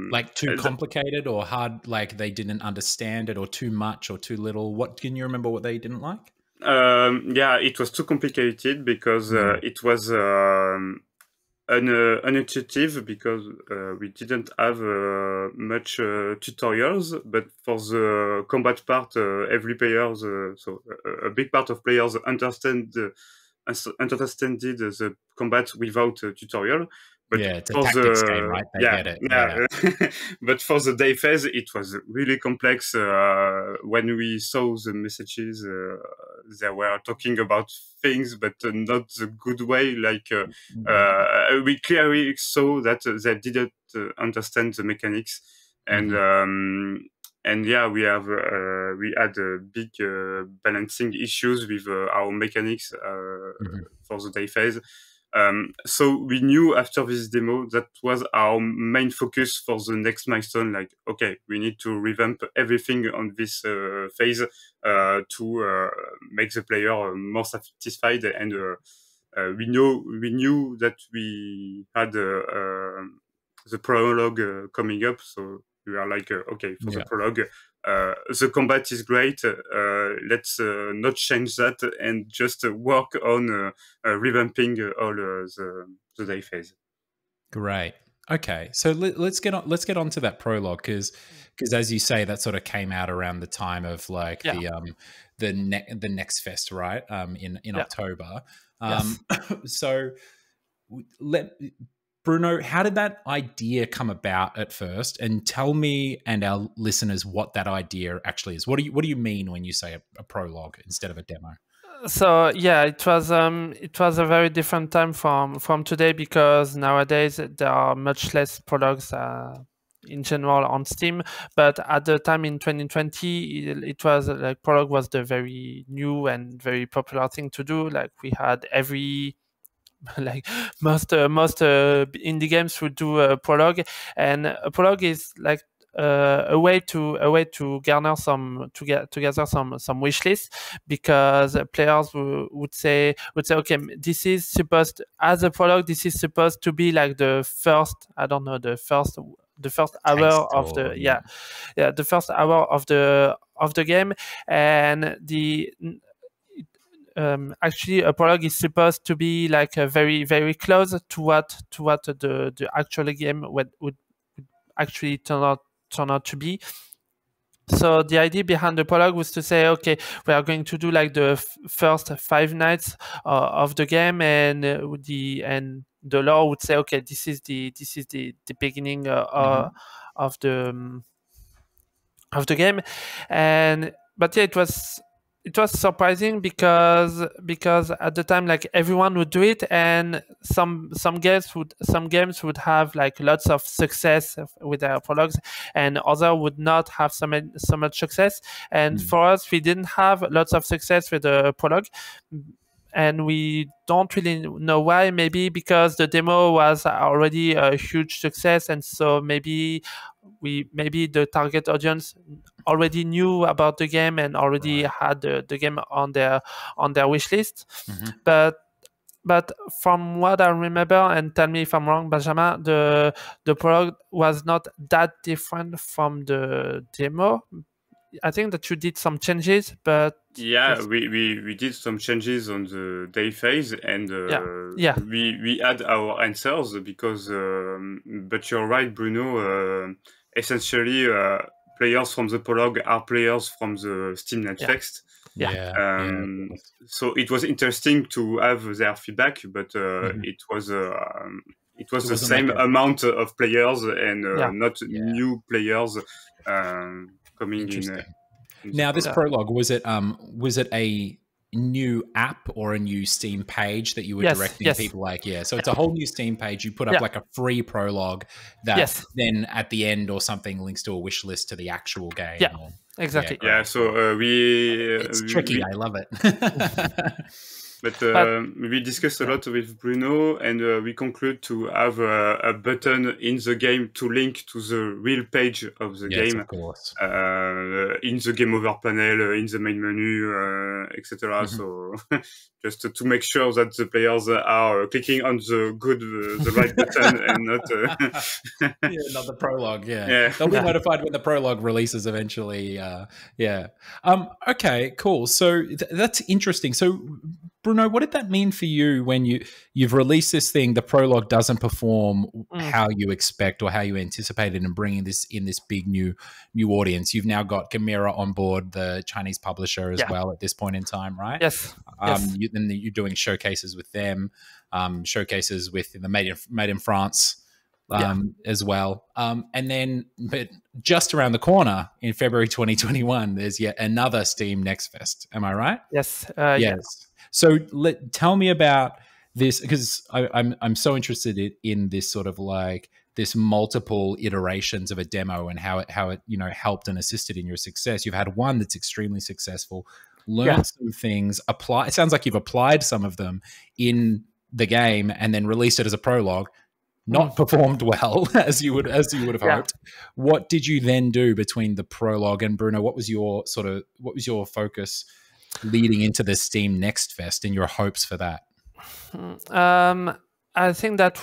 like too complicated or hard, like they didn't understand it, or too much or too little. What can you remember what they didn't like?
It was too complicated because it was unintuitive, because we didn't have much tutorials. But for the combat part, every player, so a big part of players understood the combat without a tutorial. But
it's a tactics game, right? They get it.
But for the day phase, it was really complex. When we saw the messages, they were talking about things, but not the good way. Like we clearly saw that they didn't understand the mechanics, and we had big balancing issues with our mechanics for the day phase. So we knew after this demo that was our main focus for the next milestone. Like, okay, we need to revamp everything on this phase to make the player more satisfied. And we knew that we had the prologue coming up, so we are like, okay, for the prologue, the combat is great. Let's not change that and just work on revamping all the day phase.
Great. Okay, so let's get on to that prologue, because as you say, that sort of came out around the time of like the next fest, right? In October. So Bruno, how did that idea come about at first? And tell me and our listeners what that idea actually is. What do you mean when you say a prologue instead of a demo?
So it was a very different time from today, because nowadays there are much less products in general on Steam. But at the time in 2020, it was like prologue was the very new and very popular thing to do. Like we had like most indie games would do a prologue, and a prologue is like a way to gather some wish list, because players would say okay, this is supposed, as a prologue, this is supposed to be like the first hour of the the first hour of the game, and actually a prologue is supposed to be like very very close to what the actual game would actually turn out to be. So the idea behind the prologue was to say, okay, we are going to do like the first 5 nights of the game, and the lore would say, okay, this is the beginning of the game. And but yeah, it was surprising because at the time, like, everyone would do it, and some games would have like lots of success with their prologues, and other would not have so much success. And for us, we didn't have lots of success with the prologue, and we don't really know why. Maybe because the demo was already a huge success, and so maybe the target audience already knew about the game and already had the game on their wish list. But from what I remember, and tell me if I'm wrong, Benjamin, the prologue was not that different from the demo. I think that you did some changes, but
yeah, we did some changes on the day phase, and we had our answers because. But you're right, Bruno. Essentially, players from the prologue are players from the Steam Next Fest. So it was interesting to have their feedback, but it was the same amount of players and not new players coming in.
Now, this prologue, was it a new app or a new Steam page that you were directing people like? So it's a whole new Steam page. You put up like a free prologue that then at the end or something links to a wish list to the actual game.
Exactly.
So
it's tricky. I love it.
But we discussed a lot with Bruno, and we conclude to have a button in the game to link to the real page of the game.
Of course.
In the game over panel, in the main menu, etc. So just to make sure that the players are clicking on the right button and not
not the prologue. They'll be notified when the prologue releases eventually. Okay, cool. So that's interesting. So Bruno, what did that mean for you when you've released this thing, the prologue doesn't perform how you expect or how you anticipated, and bringing this big new audience? You've now got Gamera on board, the Chinese publisher as well at this point in time, right?
Yes.
Then you're doing showcases with them, showcases with the Made in France as well. And then, but just around the corner in February 2021, there's yet another Steam Next Fest. Am I right?
Yes.
Yes. So tell me about this, because I'm so interested in this sort of like this multiple iterations of a demo and how it helped and assisted in your success. You've had one that's extremely successful, learned some things, it sounds like you've applied some of them in the game and then released it as a prologue. Not performed well as you would have hoped. What did you then do between the prologue and Bruno? What was your focus leading into the Steam Next Fest and your hopes for that?
I think that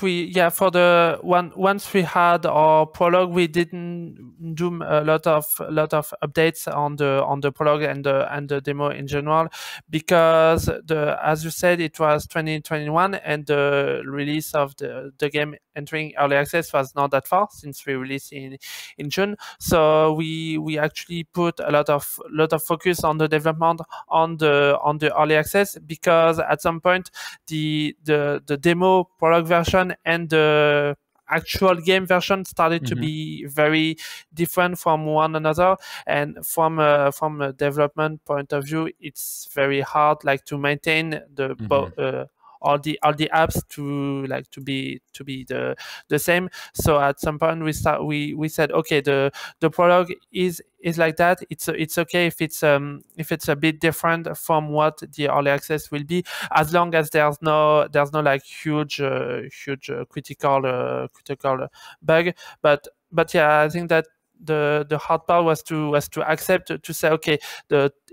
once we had our prologue, we didn't do a lot of updates on the prologue and the demo in general, because as you said, it was 2021 and the release of the game entering early access was not that far since we released in June. So we actually put a lot of focus on the development on the early access, because at some point the demo prologue version and the actual game version started to be very different from one another, and from a development point of view, it's very hard to maintain all the apps to be the same. So at some point we said, okay, the prologue is like that. It's okay if it's a bit different from what the early access will be, as long as there's no huge critical bug. But yeah, I think that the hard part was to accept, to say, okay,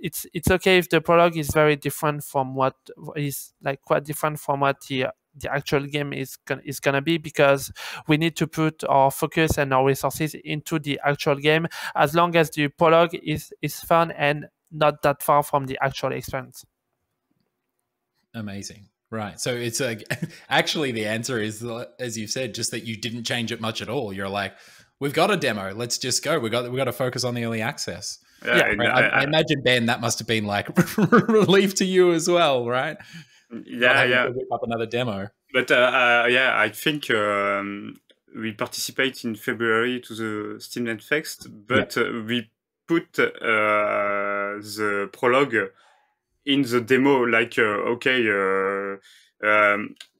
it's okay if the prologue is very different from what is quite different from what the actual game is gonna be, because we need to put our focus and our resources into the actual game, as long as the prologue is fun and not that far from the actual experience.
Amazing. Right. So it's actually the answer is, as you've said, just that you didn't change it much at all. You're like, we've got a demo. Let's just go. We got to focus on the early access.
Yeah,
right? I imagine, Ben, that must have been like relief to you as well, right?
Yeah.
To whip up another demo.
But I think we participate in February to the SteamNet Fest, but we put the prologue in the demo. Like,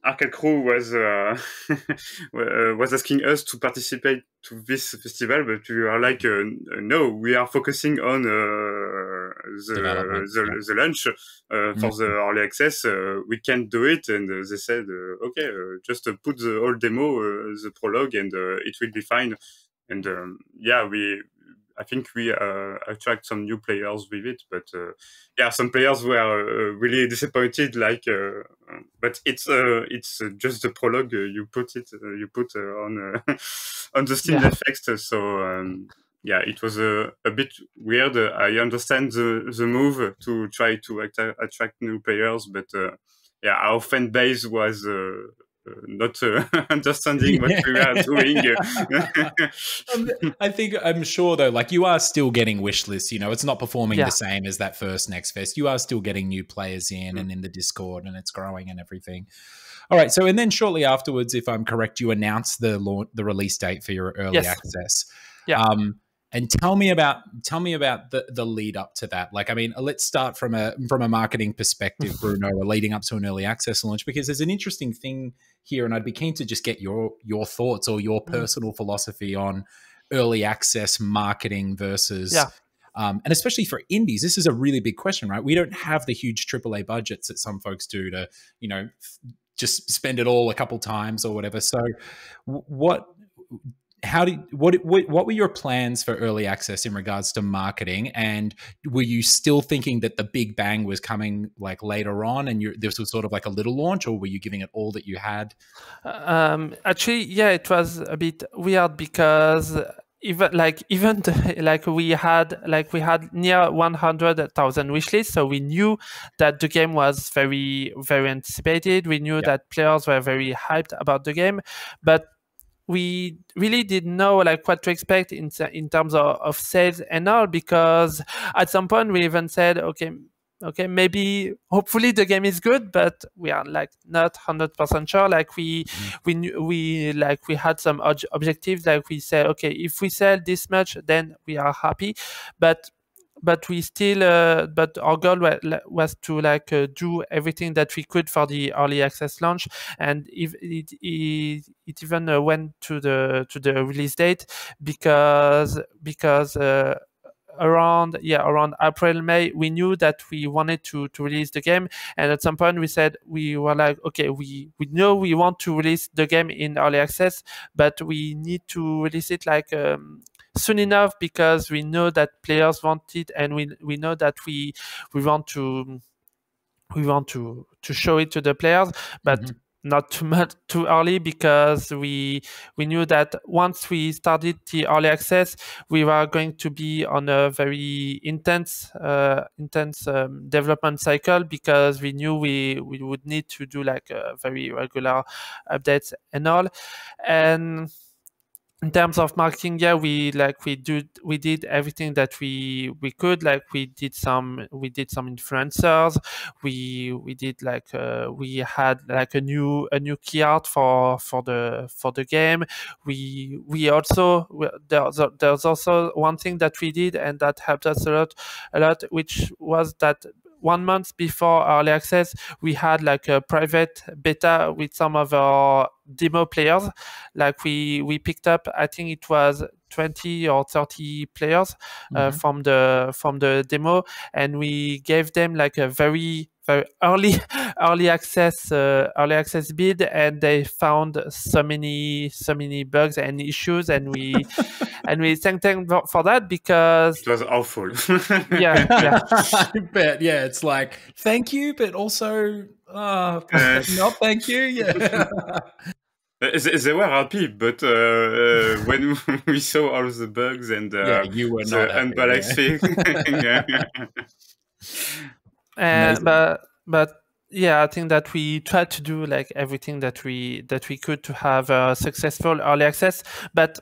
Arcade Crew was asking us to participate to this festival, but we are like, no, we are focusing on the launch for the early access. We can do it, and they said, okay, just put the whole demo, the prologue, and it will be fine. And I think we attract some new players with it, but some players were really disappointed. Like, but it's just the prologue. You put on on the Steam Fest. So it was a bit weird. I understand the move to try to attract new players, but our fan base was not understanding what we were doing.
I'm sure though, like you are still getting wish lists, it's not performing the same as that first Next Fest. You are still getting new players in and in the Discord, and it's growing and everything. All right. So, and then shortly afterwards, if I'm correct, you announced the release date for your early access.
Yeah.
And tell me about the lead up to that. Like, I mean, let's start from a marketing perspective, Bruno, leading up to an early access launch, because there's an interesting thing here, and I'd be keen to just get your thoughts or your personal philosophy on early access marketing versus, and especially for indies, this is a really big question, right? We don't have the huge AAA budgets that some folks do to, just spend it all a couple times or whatever. So, what were your plans for early access in regards to marketing, and were you still thinking that the big bang was coming like later on, and this was sort of like a little launch, or were you giving it all that you had?
Actually, it was a bit weird because even we had near 100,000 wish lists, so we knew that the game was very, very anticipated. We knew that players were very hyped about the game, but we really didn't know what to expect in terms of sales and all, because at some point we even said, okay, maybe hopefully the game is good, but we are not 100% sure. We had some objectives. We said, okay, if we sell this much, then we are happy, but we still but our goal was to do everything that we could for the early access launch, and if it even went to the release date, because around April, May, we knew that we wanted to release the game, and at some point we were like, okay, we know we want to release the game in early access, but we need to release it soon enough, because we know that players want it, and we know that we want to show it to the players, but not too early, because we knew that once we started the early access, we were going to be on a very intense development cycle, because we knew we would need to do very regular updates and all. And in terms of marketing, we did everything that we could. We did some influencers. We did we had a new key art for the game. We also there's also one thing that we did, and that helped us a lot, which was that 1 month before early access, we had a private beta with some of our demo players. We picked up, I think it was 20 or 30 players from the demo, and we gave them a very early access build, and they found so many bugs and issues, and we thank them for that, because
it was awful.
I bet. Yeah, it's thank you, but also not thank you.
They were happy, but when we saw all the bugs and
you were not
unbalanced thing.
But Yeah, I think that we tried to do like everything that we could to have a successful early access. But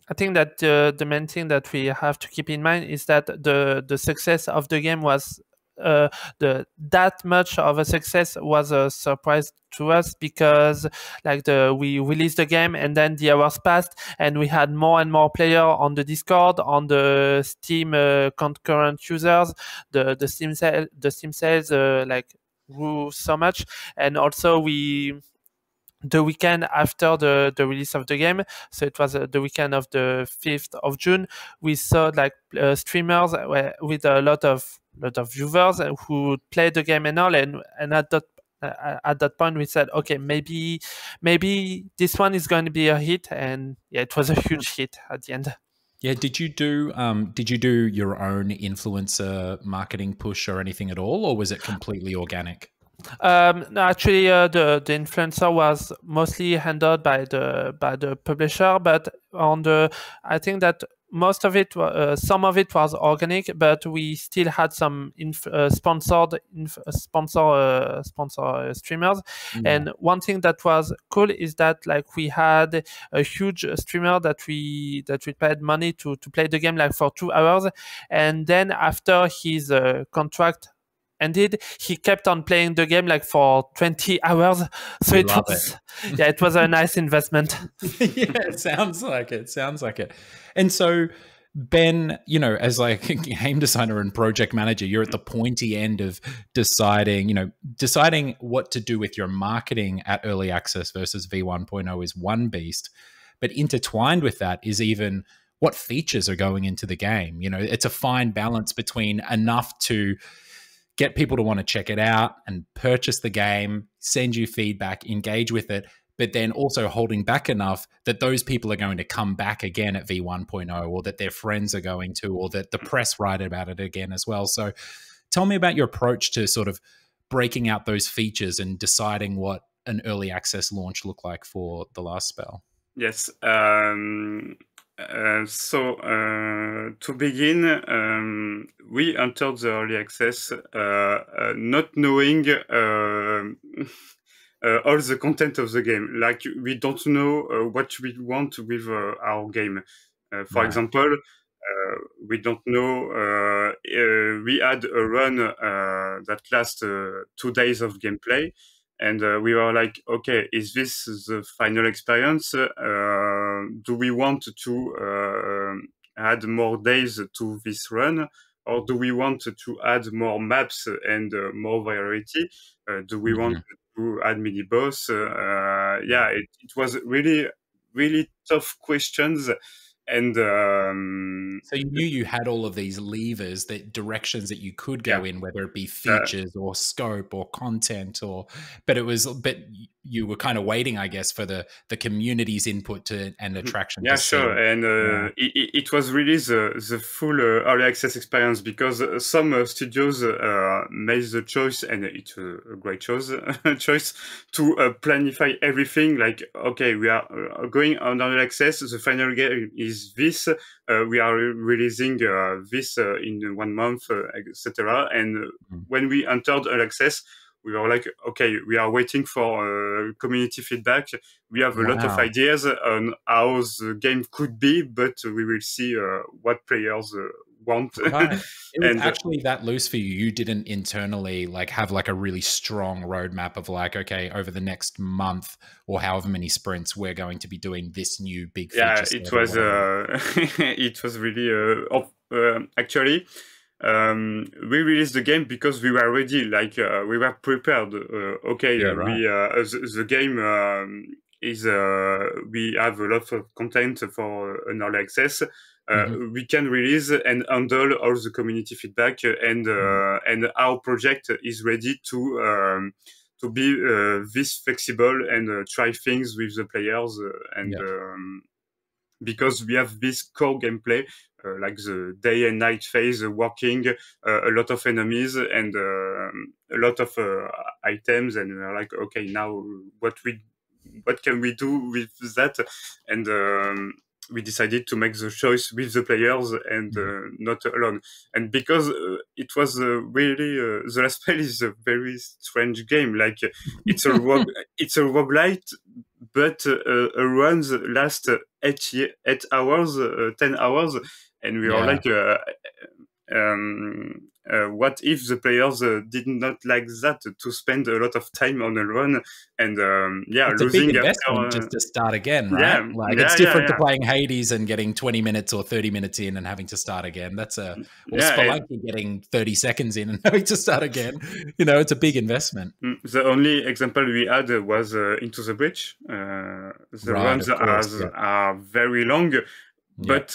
I think that the main thing that we have to keep in mind is that the success of the game was the that much of a success was a surprise to us, because like we released the game and then the hours passed and we had more and more player on the Discord, on the Steam concurrent users. The Steam sales like grew so much, and also we the weekend after the release of the game, so it was the weekend of the 5th of June, we saw like streamers with a lot of viewers who played the game and all, and at that point we said, okay, maybe this one is going to be a hit, and yeah, it was a huge hit at the end.
Yeah, did you do your own influencer marketing push or anything at all, or was it completely organic?
No, actually, the influencer was mostly handled by the publisher, but I think that most of it, some of it was organic, but we still had some sponsor streamers.
Yeah.
And one thing that was cool is that like we had a huge streamer that we paid money to play the game like for 2 hours, and then after his contract ended, he kept on playing the game like for 20 hours. So it was a nice investment.
Yeah, it sounds like it. Sounds like it. And so, Ben, as like a game designer and project manager, you're at the pointy end of deciding what to do with your marketing at early access versus V1.0 is one beast. But intertwined with that is even what features are going into the game. It's a fine balance between enough to get people to want to check it out and purchase the game, send you feedback, engage with it, but then also holding back enough that those people are going to come back again at V1.0, or that their friends are going to, or that the press write about it again as well. So tell me about your approach to sort of breaking out those features and deciding what an early access launch looked like for the last spell.
Yes. To begin, we entered the early access not knowing all the content of the game. Like, we don't know what we want with our game. For example, we don't know. We had a run that lasted 2 days of gameplay. And we were like, okay, is this the final experience? Do we want to add more days to this run? Or do we want to add more maps and more variety? Do we want to add mini boss? It was really, really tough questions. And
so you knew you had all of these levers, that directions that you could go in, whether it be features or scope or content, but you were kind of waiting, I guess, for the community's input and attraction.
Yeah, sure. And it was really the full early access experience, because some studios made the choice, and it's a great choice to planify everything. Like, okay, we are going on early access. The final game is this. We are releasing this in 1 month, etc. And when we entered early access, we were like, okay, we are waiting for community feedback. We have a lot of ideas on how the game could be, but we will see what players want.
Right. It was actually that loose for you. You didn't internally have a really strong roadmap of like, okay, over the next month or however many sprints, we're going to be doing this new big feature.
Yeah, it was it was really actually. We released the game because we were ready, we were prepared. The game is we have a lot of content for an early access. We can release and handle all the community feedback, and our project is ready to be this flexible and try things with the players because we have this core gameplay, like the day and night phase working, a lot of enemies and a lot of items, and we're like, okay, now what can we do with that? And we decided to make the choice with the players and not alone. And because it was really the last spell is a very strange game. Like it's a roguelite, but runs last 8 hours, 10 hours, and we are like. What if the players did not like that to spend a lot of time on a run and
it's
losing
a big investment
after,
just to start again, right? It's different to playing Hades and getting 20 minutes or 30 minutes in and having to start again. That's Spelunky getting 30 seconds in and having to start again. It's a big investment.
The only example we had was Into the Breach. The runs are very long. But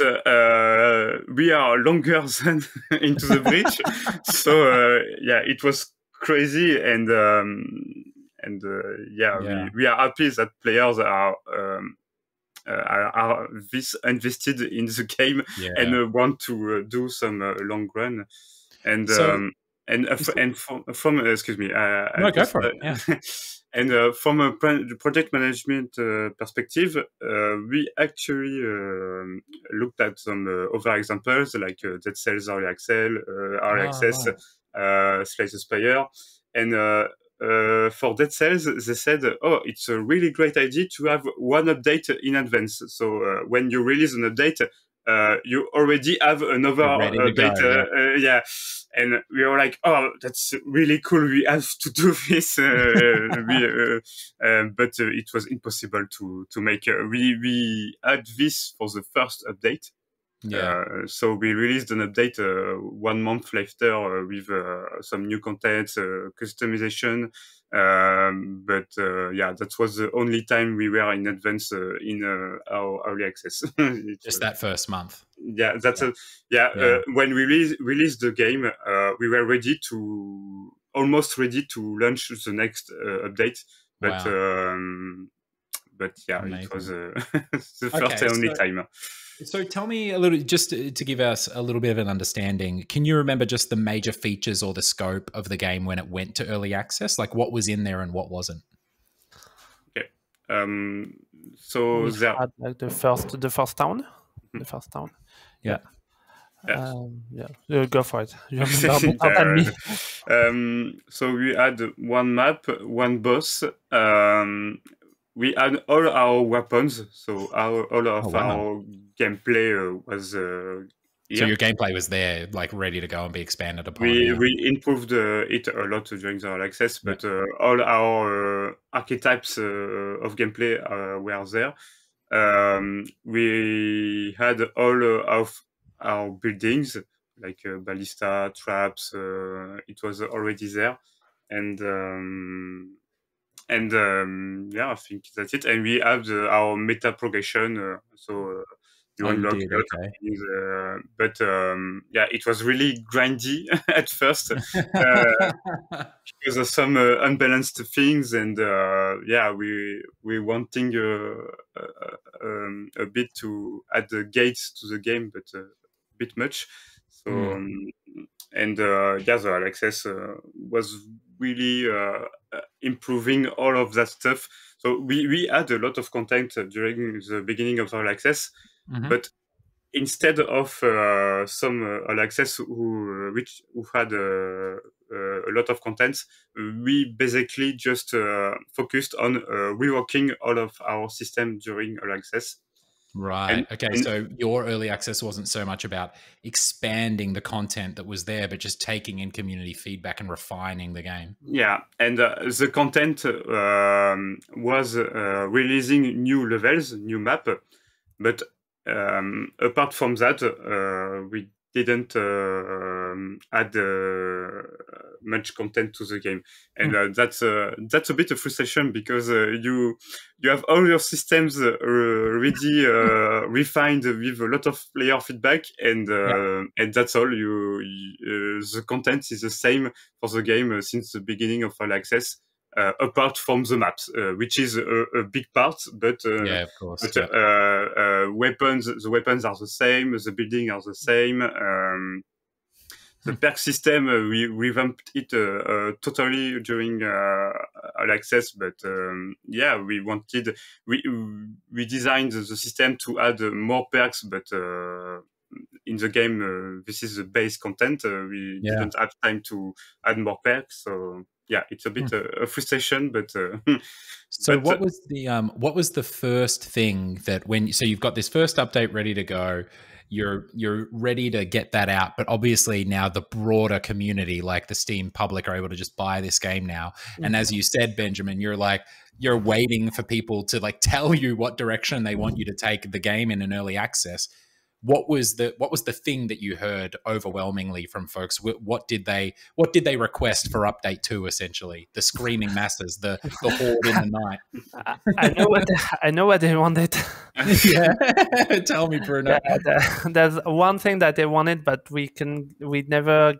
we are longer than Into the Breach, so it was crazy, and we are happy that players are this invested in the game and want to do some long run, and from excuse me,
go for it. Yeah.
And from a project management perspective, we actually looked at some other examples like Dead Cells Early Access, Slay the Spire. And for Dead Cells, they said, it's a really great idea to have one update in advance. So when you release an update, you already have another update. And we were like, that's really cool. We have to do this. But it was impossible to make. We had this for the first update. So we released an update 1 month later with some new content, customization. But that was the only time we were in advance in our early access.
Just that first month.
Yeah, when we released the game, we were almost ready to launch the next update. But
Amazing.
It was the first and only time.
So tell me a little, just to give us a little bit of an understanding, can you remember just the major features or the scope of the game when it went to early access? Like what was in there and what wasn't?
Okay. So there
had like the first town. The first town.
Yeah.
Go for it. You have me.
So we had one map, one boss. We had all our weapons, so all of our gameplay was
So your gameplay was there, like ready to go and be expanded upon.
We improved it a lot during the early access, but all our archetypes of gameplay were there. We had all of our buildings, like ballista, traps. It was already there, and I think that's it. And we have our meta progression. So you unlock a lot of things. But it was really grindy at first because of some unbalanced things. And we wanting a bit to add the gates to the game, but a bit much. So the early access was really improving all of that stuff. So we had a lot of content during the beginning of early access, but instead of some early access who had a lot of content, we basically just focused on reworking all of our system during early access.
Right. So your early access wasn't so much about expanding the content that was there, but just taking in community feedback and refining the game.
Yeah, and the content was releasing new levels, new map, but apart from that, we didn't add much content to the game, and that's a bit of frustration because you have all your systems already refined with a lot of player feedback, and that's all. The content is the same for the game since the beginning of early access. Apart from the maps, which is a big part, but
of course.
The weapons are the same, the buildings are the same. the perk system, we revamped it totally during all access. But yeah, we designed the system to add more perks, but in the game, this is the base content. We didn't have time to add more perks, so yeah, it's a bit a frustration. But
so, what was the first thing that so you've got this first update ready to go? You're ready to get that out, but obviously now the broader community, like the Steam public, are able to just buy this game now. And as you said, Benjamin, you're waiting for people to like tell you what direction they want you to take the game in an early access. What was the thing that you heard overwhelmingly from folks? What did they request for update 2? Essentially, the screaming masses, the horde in the night.
I know what they wanted.
Yeah, tell me, Bruno.
There's one thing that they wanted, but we'd never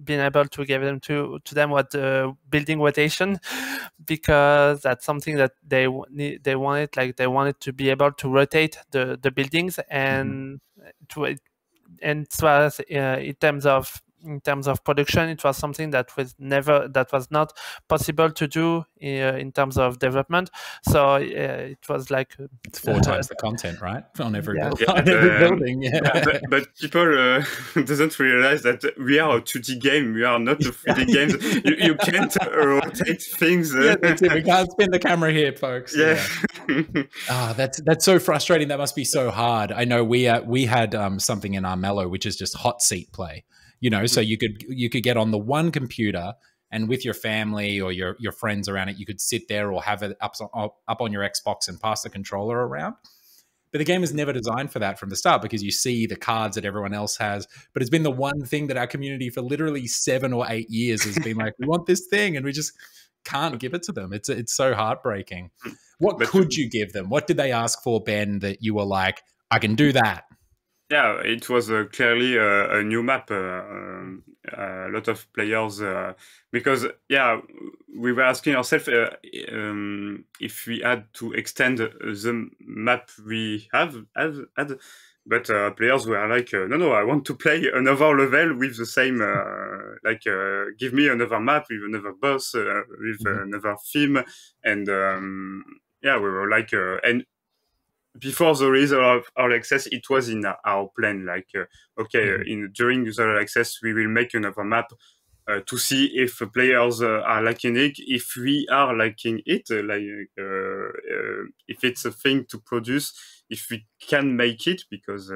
been able to give them to them what building rotation, because that's something that they wanted. Like they wanted to be able to rotate the buildings, and and it was in terms of production, it was something that was not possible to do in terms of development. So it was like
it's 4 times the content, right, on every
building. But people doesn't realize that we are a 2D game. We are not a 3D game. You can't rotate things.
We can't spin the camera here, folks.
Yeah.
That's so frustrating. That must be so hard. I know we had something in our Mellow, which is just hot seat play. So you could get on the one computer, and with your family or your friends around it, you could sit there or have it up on your Xbox and pass the controller around. But the game is never designed for that from the start, because you see the cards that everyone else has. But it's been the one thing that our community for literally 7 or 8 years has been like, we want this thing, and we just can't give it to them. It's so heartbreaking. What could you give them? What did they ask for, Ben, that you were like, I can do that?
Yeah, it was clearly a new map. A lot of players, because we were asking ourselves if we had to extend the map we had. But players were like, no, I want to play another level with the same, give me another map with another boss, with another theme. And we were like, and before the release of Early Access, it was in our plan. Like, during the Early Access, we will make another map to see if players are liking it. If we are liking it, if it's a thing to produce, if we can make it, because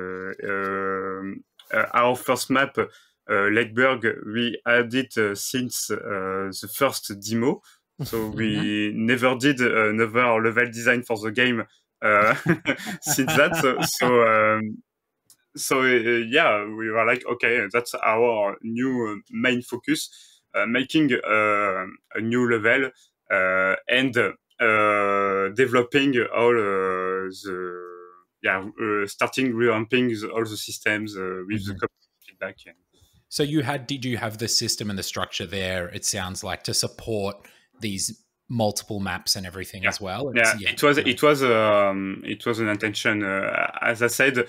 our first map, Lakeburg, we had it since the first demo. So we never did another level design for the game since that. We were like, okay, that's our new main focus, making a new level and developing all starting revamping all the systems with the community feedback.
So did you have the system and the structure there, it sounds like, to support these multiple maps and everything as well?
It was an intention. As I said,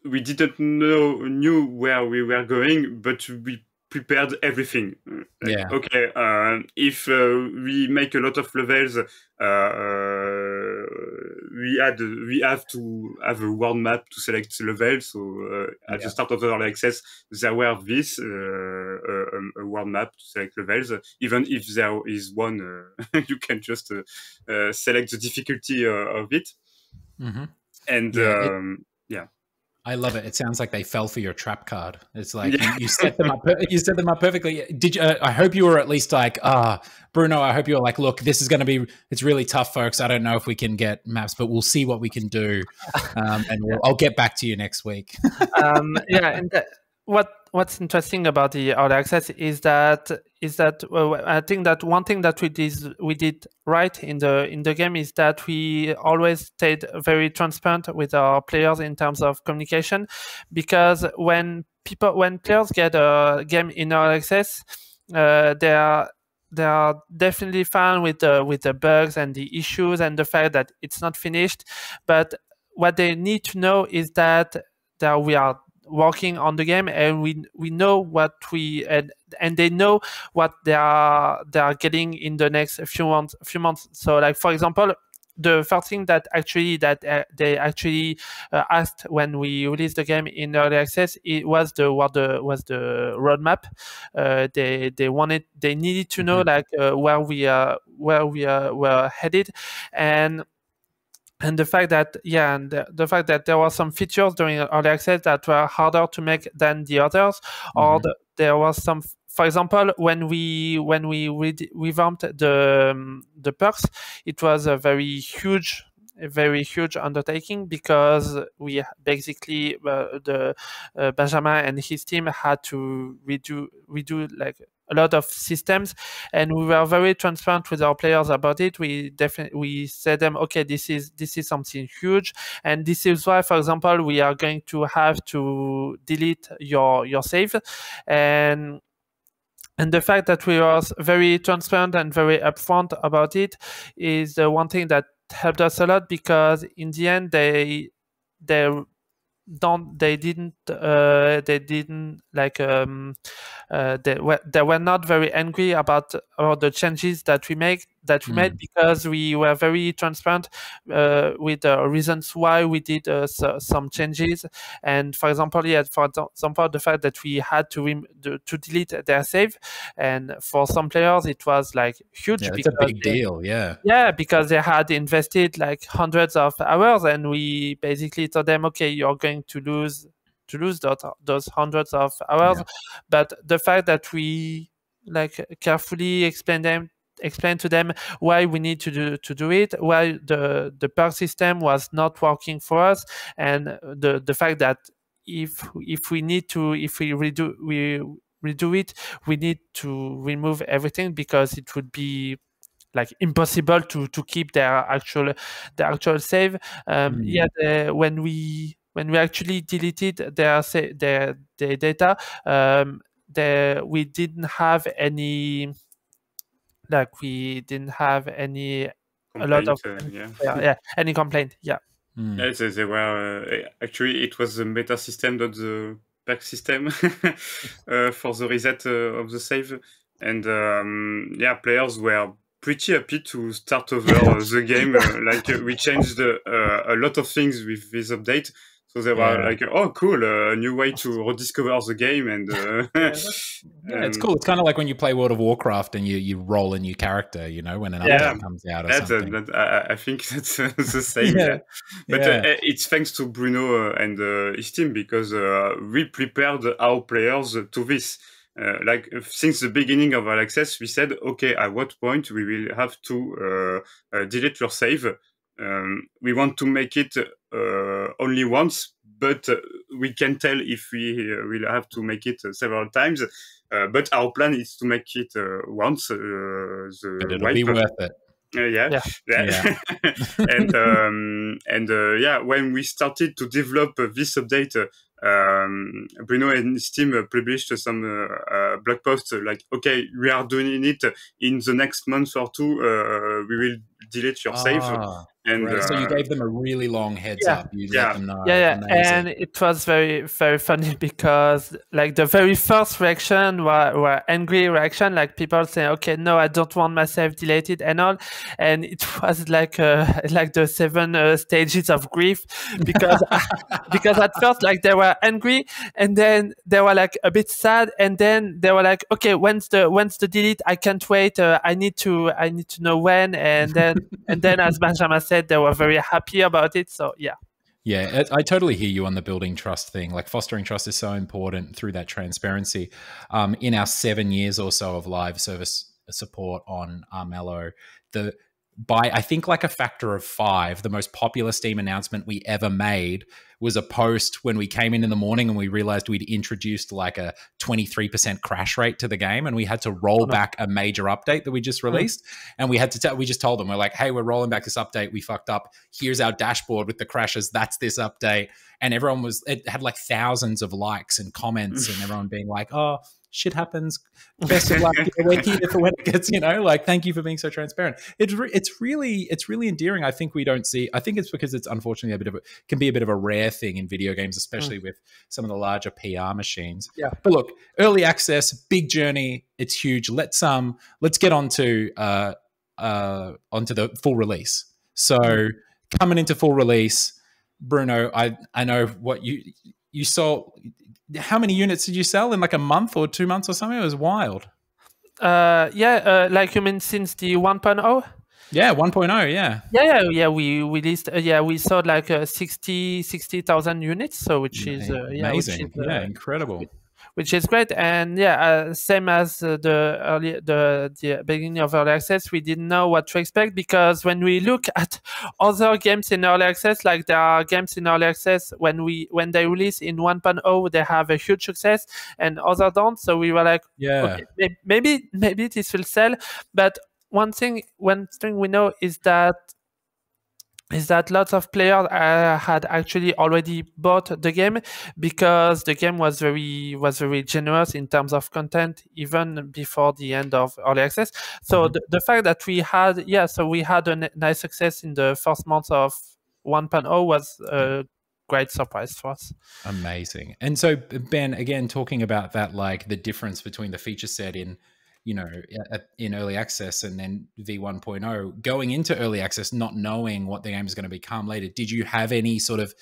we didn't knew where we were going, but we prepared everything. If we make a lot of levels, we have to have a world map to select levels. So at the start of the early access, there were a world map to select levels. Even if there is one, you can just select the difficulty of it. And
I love it. It sounds like they fell for your trap card. It's like you set them up. You set them up perfectly. Did you? I hope you were at least like, Bruno. I hope you were like, look, this is going to be. It's really tough, folks. I don't know if we can get maps, but we'll see what we can do, and I'll get back to you next week.
And what's interesting about the early access is that I think that one thing that we did right in the game is that we always stayed very transparent with our players in terms of communication, because when players get a game in early access, they are definitely fine with the bugs and the issues and the fact that it's not finished. But what they need to know is that we are working on the game, and we know what we and they know what they are getting in the next few months. So like, for example, the first thing that they actually asked when we released the game in early access, it was the roadmap. They needed to know like where we were headed, and the fact that the fact that there were some features during early access that were harder to make than the others, or there was some, for example, when we revamped the perks, it was a very huge undertaking, because we basically Benjamin and his team had to redo like a lot of systems, and we were very transparent with our players about it. We said them, okay, this is something huge, and this is why, for example, we are going to have to delete your save, and the fact that we were very transparent and very upfront about it is the one thing that helped us a lot, because in the end they didn't like they were not very angry about the changes that we made, because we were very transparent with the reasons why we did some changes. And for example, the fact that we had to delete their save, and for some players it was like huge.
Yeah, it's a big deal.
Yeah, because they had invested like hundreds of hours, and we basically told them, okay, you're going to lose those hundreds of hours. But the fact that we like carefully explain to them why we need to do it, why the perk system was not working for us, and the fact that if we redo it, we need to remove everything, because it would be like impossible to keep their actual save. When we actually deleted their data, we didn't have any a lot of any complaint.
Yes, they were actually, it was the meta system, not the pack system for the reset of the save, and players were pretty happy to start over the game. We changed a lot of things with this update. So they were like, oh, cool, a new way to rediscover the game. And
it's cool. It's kind of like when you play World of Warcraft and you roll a new character, you know, when an update comes out or something.
I think that's the same. But it's thanks to Bruno and his team, because we prepared our players to this. Since the beginning of our access, we said, okay, at what point we will have to delete your save. We want to make it only once, but we can tell if we will have to make it several times. But our plan is to make it once.
But it'll be worth it.
And when we started to develop this update, Bruno and his team published some blog posts like, okay, we are doing it in the next month or two. We will delete your save. And
so you gave them a really long heads up. You let them know.
And it was very, very funny, because like the very first reaction were angry reaction, like people saying, okay, no, I don't want my save deleted and all. And it was like the 7 stages of grief, because because at first like they were angry, and then they were like a bit sad, and then they were like, okay, when's the delete? I can't wait. I need to know when. And then as Benjamin said, they were very happy about it. So
yeah, I totally hear you on the building trust thing. Like, fostering trust is so important through that transparency. In our 7 years or so of live service support on Armello, by I think like a factor of 5, the most popular Steam announcement we ever made was a post when we came in the morning and we realized we'd introduced like a 23% crash rate to the game, and we had to roll back a major update that we just released. And we had to we just told them, we're like, hey, we're rolling back this update. We fucked up. Here's our dashboard with the crashes. That's this update. And it had like thousands of likes and comments, and everyone being like, oh, shit happens. Best of luck. We're here for when it gets, like, thank you for being so transparent. It's really endearing. I think it's because it's unfortunately can be a bit of a rare thing in video games, especially with some of the larger PR machines.
Yeah.
But look, early access, big journey. It's huge. Let's get onto the full release. So coming into full release, Bruno, I know what you sold. How many units did you sell in like a month or 2 months or something? It was wild.
Like you mean since the 1.0?
Yeah, 1.0, yeah.
Yeah. We released. We sold like 60,000 units. So which is
amazing. Incredible.
Which is great, and same as the beginning of early access, we didn't know what to expect, because when we look at other games in early access, like there are games in early access when they release in 1.0, they have a huge success, and others don't. So we were like, okay, maybe this will sell. But one thing we know is that lots of players had actually already bought the game, because the game was very generous in terms of content even before the end of early access. So the fact that we had a nice success in the first month of 1.0 was a great surprise for us.
Amazing. And so, Ben, again, talking about that, like the difference between the feature set in early access and then V1.0, going into early access, not knowing what the game is going to become later, did you have any sort of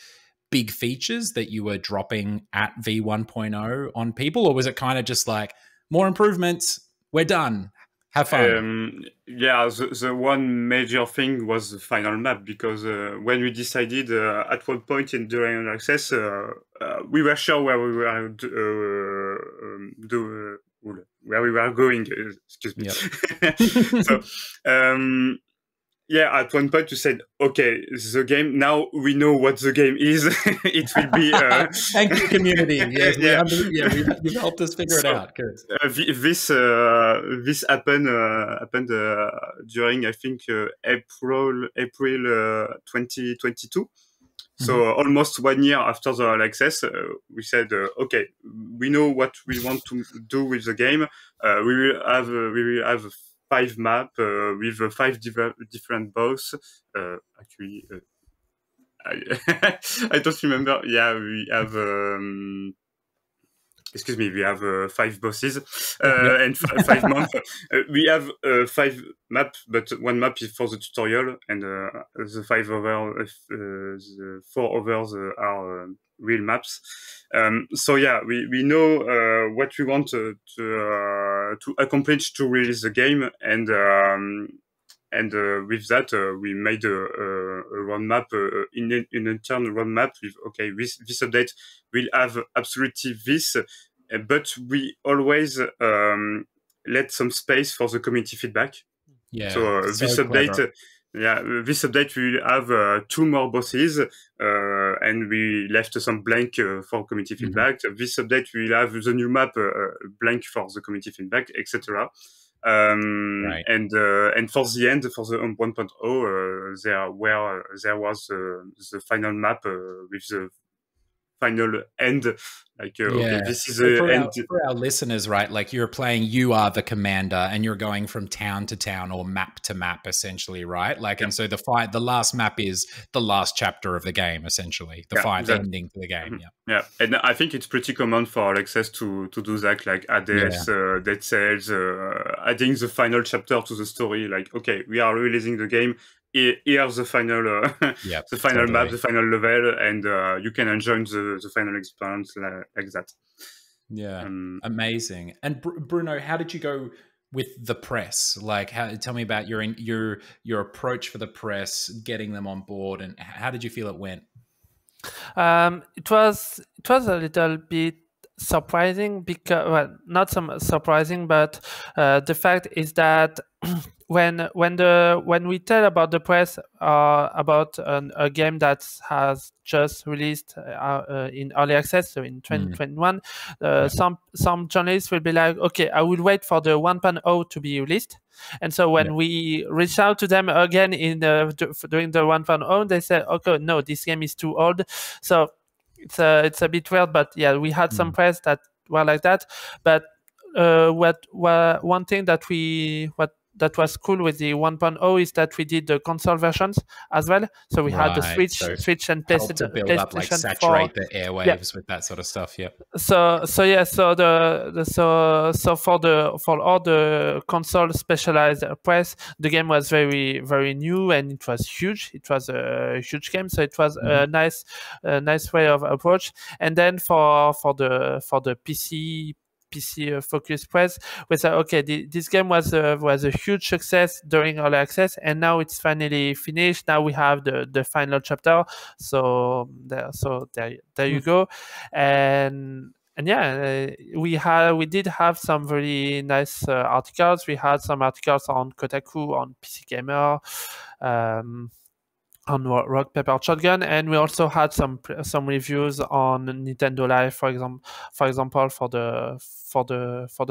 big features that you were dropping at V1.0 on people, or was it kind of just like more improvements, we're done, have fun?
The one major thing was the final map, because when we decided at one point during early access, we were sure where we were where we were going. Excuse me. Yep. So, at one point you said, okay, the game, now we know what the game is. It will be...
Thank you, community. You've helped us figure it out. Good.
This happened during, I think, April 2022. So almost 1 year after the early access, we said, okay, we know what we want to do with the game. We will have 5 map with 5 different boss. Actually, I don't remember. Yeah, we have. Excuse me, we have 5 bosses and 5 months. We have 5 maps, but 1 map is for the tutorial, and the 5 the 4 others are real maps. We know what we want to accomplish to release the game, and with that, we made a roadmap, in internal roadmap with, okay, this update will have absolutely this, but we always let some space for the community feedback.
Yeah.
So this update, this update will have 2 more bosses, and we left some blank for community feedback. This update will have the new map blank for the community feedback, etc.
Right.
And for the end, for the 1.0, there was the final map with the final end. Like, okay, this is the end.
For our listeners, right? Like, you are the commander, and you're going from town to town or map to map, essentially, right? Like, and so the last map is the last chapter of the game, essentially, the ending to the game.
Yeah, and I think it's pretty common for Access to do that, like Hades, Dead Cells, adding the final chapter to the story. Like, okay, we are releasing the game. Here's the final, the final map, the final level, and you can enjoy the final experience like that.
Yeah, amazing. And Bruno, how did you go with the press? Like, tell me about your approach for the press, getting them on board, and how did you feel it went?
It was a little bit surprising, because not surprising, but the fact is that when we tell about the press about a game that has just released in early access, so in 2021, some journalists will be like, okay, I will wait for the 1.0 to be released. And so when we reach out to them again during the 1.0, they said, okay, no, this game is too old. So it's a bit weird, but we had some press that were like that. But one thing that that was cool with the 1.0 is that we did the console versions as well. So we had the Switch and
PlayStation to build up, like saturate the airwaves with that sort of stuff. Yeah.
So for all the console specialized press, the game was very, very new and it was huge. It was a huge game, so it was a nice way of approach. And then for the PC focused press, we said, okay, this game was a huge success during early access, and now it's finally finished. Now we have the final chapter. So there you go. And yeah, we did have some very nice articles. We had some articles on Kotaku, on PC Gamer, on Rock Paper Shotgun, and we also had some reviews on Nintendo Live, for example, for the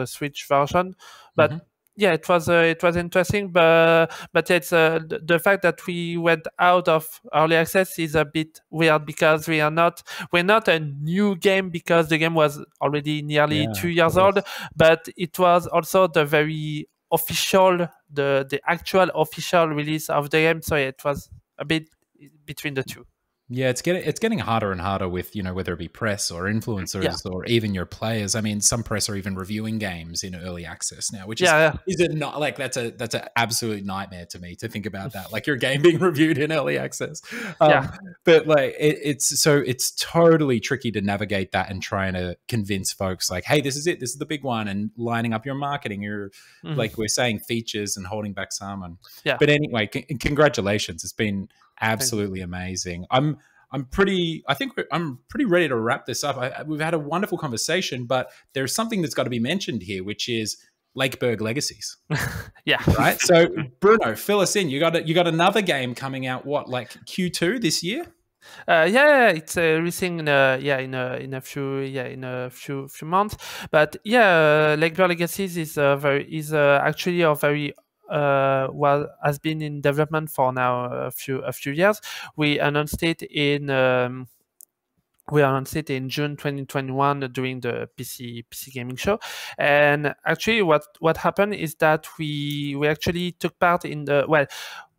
Switch version. But yeah, it was interesting, but it's the fact that we went out of early access is a bit weird, because we're not a new game, because the game was already nearly 2 years old, but it was also the very official, the actual official release of the game. So yeah, it was a bit between the two.
Yeah, it's getting harder and harder with, whether it be press or influencers or even your players. I mean, some press are even reviewing games in early access now, which is it not like that's an absolute nightmare to me to think about that, like your game being reviewed in early access. But like it's totally tricky to navigate that and trying to convince folks like, hey, this is it, this is the big one, and lining up your marketing, your like we're saying, features, and holding back some. But anyway, congratulations, it's been absolutely amazing. I'm pretty ready to wrap this up. We've had a wonderful conversation, but there's something that's got to be mentioned here, which is Lakeburg Legacies. Right. So Bruno, fill us in. You got another game coming out. What, like Q2 this year?
It's releasing in a few months. But Lakeburg Legacies is actually a very has been in development for now a few years. We announced it in June 2021 during the PC gaming show. And actually what happened is that we actually took part in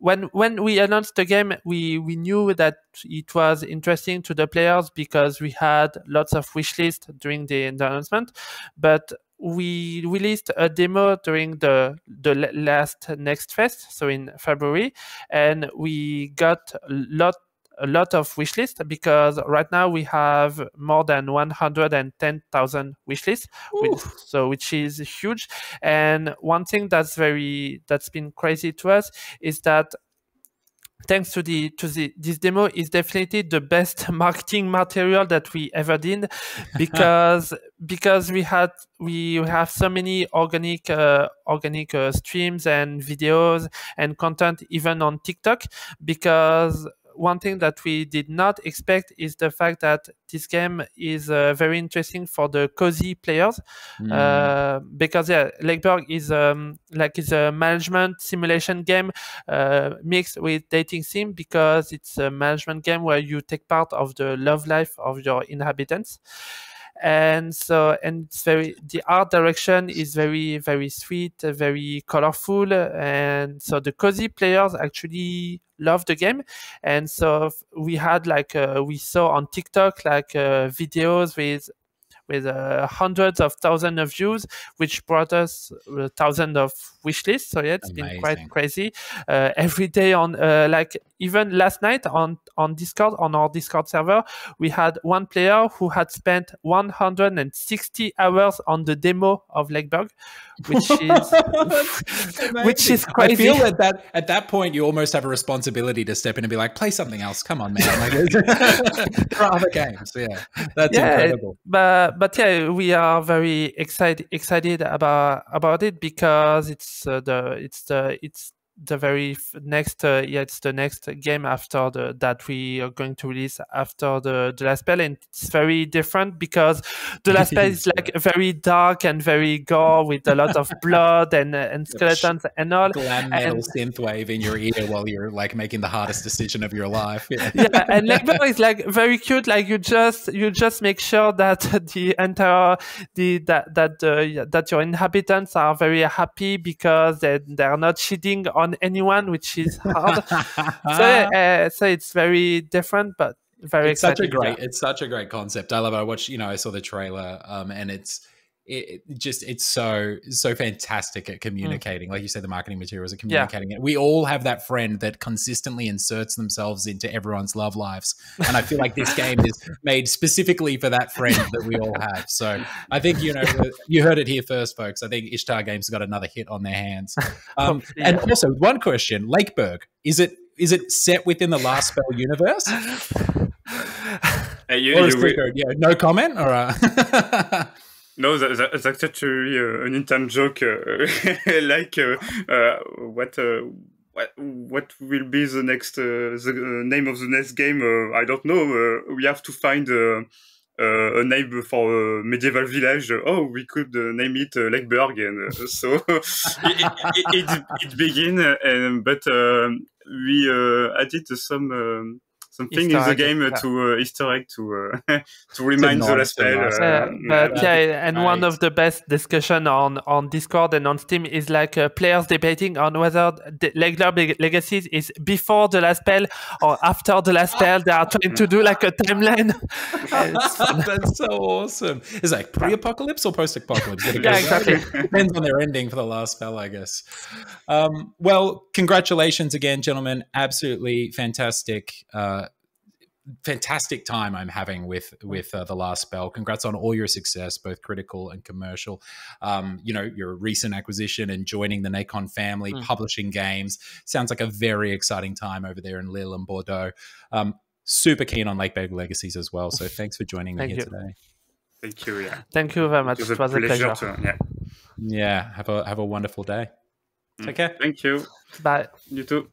when we announced the game, we knew that it was interesting to the players because we had lots of wish lists during the announcement, but we released a demo during the last Next Fest, so in February, and we got a lot of wish lists, because right now we have more than 110,000 wish lists, which is huge. And one thing that's been crazy to us is that thanks to this demo is definitely the best marketing material that we ever did, because we have so many organic streams and videos and content even on TikTok. Because one thing that we did not expect is the fact that this game is very interesting for the cozy players, because Lakeburg is a management simulation game mixed with dating sim, because it's a management game where you take part of the love life of your inhabitants. And the art direction is very, very sweet, very colorful, and so the cozy players actually love the game. And so we had we saw on TikTok videos with hundreds of thousands of views, which brought us thousands of wish lists. So it's been quite crazy. Every day on even last night on Discord, on our Discord server, we had one player who had spent 160 hours on the demo of Lakeburg, which is crazy.
I feel at that point you almost have a responsibility to step in and be like, play something else. Come on, man. There are other games. That's incredible.
But we are very excited about it, because it's the very next it's the next game after that we are going to release after the last spell, and it's very different because the last spell is like very dark and very gore with a lot of blood and skeletons and all.
Glam metal synthwave in your ear while you're like making the hardest decision of your life.
Yeah, and Lakeburg is like very cute. Like you just make sure that that your inhabitants are very happy because they're not cheating on anyone, which is hard. So it's very different, but very exciting.
It's such a great concept. I love it. I watched, I saw the trailer, and it's so fantastic at communicating. Like you said, the marketing materials are communicating it. We all have that friend that consistently inserts themselves into everyone's love lives, and I feel like this game is made specifically for that friend that we all have. So I think you heard it here first, folks. I think Ishtar Games got another hit on their hands. And also, one question: Lakeburg, is it set within the Last Spell universe? No comment, or.
No, that's actually an intern joke. Like, what will be the next the name of the next game? I don't know. We have to find a name for a medieval village. We could name it Lakeburg, and so it begin. But we added something in the game to Easter egg to remind the last spell.
One of the best discussion on Discord and on Steam is like players debating on whether the Lakeburg Legacies is before the last spell or after the last spell. They are trying to do like a timeline.
That's so awesome. Is it like pre-apocalypse or post-apocalypse?
Exactly.
Depends on their ending for the last spell, I guess. Well, congratulations again, gentlemen. Absolutely fantastic. Fantastic time I'm having with the last spell. Congrats on all your success, both critical and commercial. Your recent acquisition and joining the Nacon family, publishing games. Sounds like a very exciting time over there in Lille and Bordeaux. Super keen on Lakeburg Legacies as well. So thanks for joining me here today.
Thank you. Yeah.
Thank you very much. It was a pleasure.
Yeah.
Have a wonderful day. Take care.
Thank you.
Bye.
You too.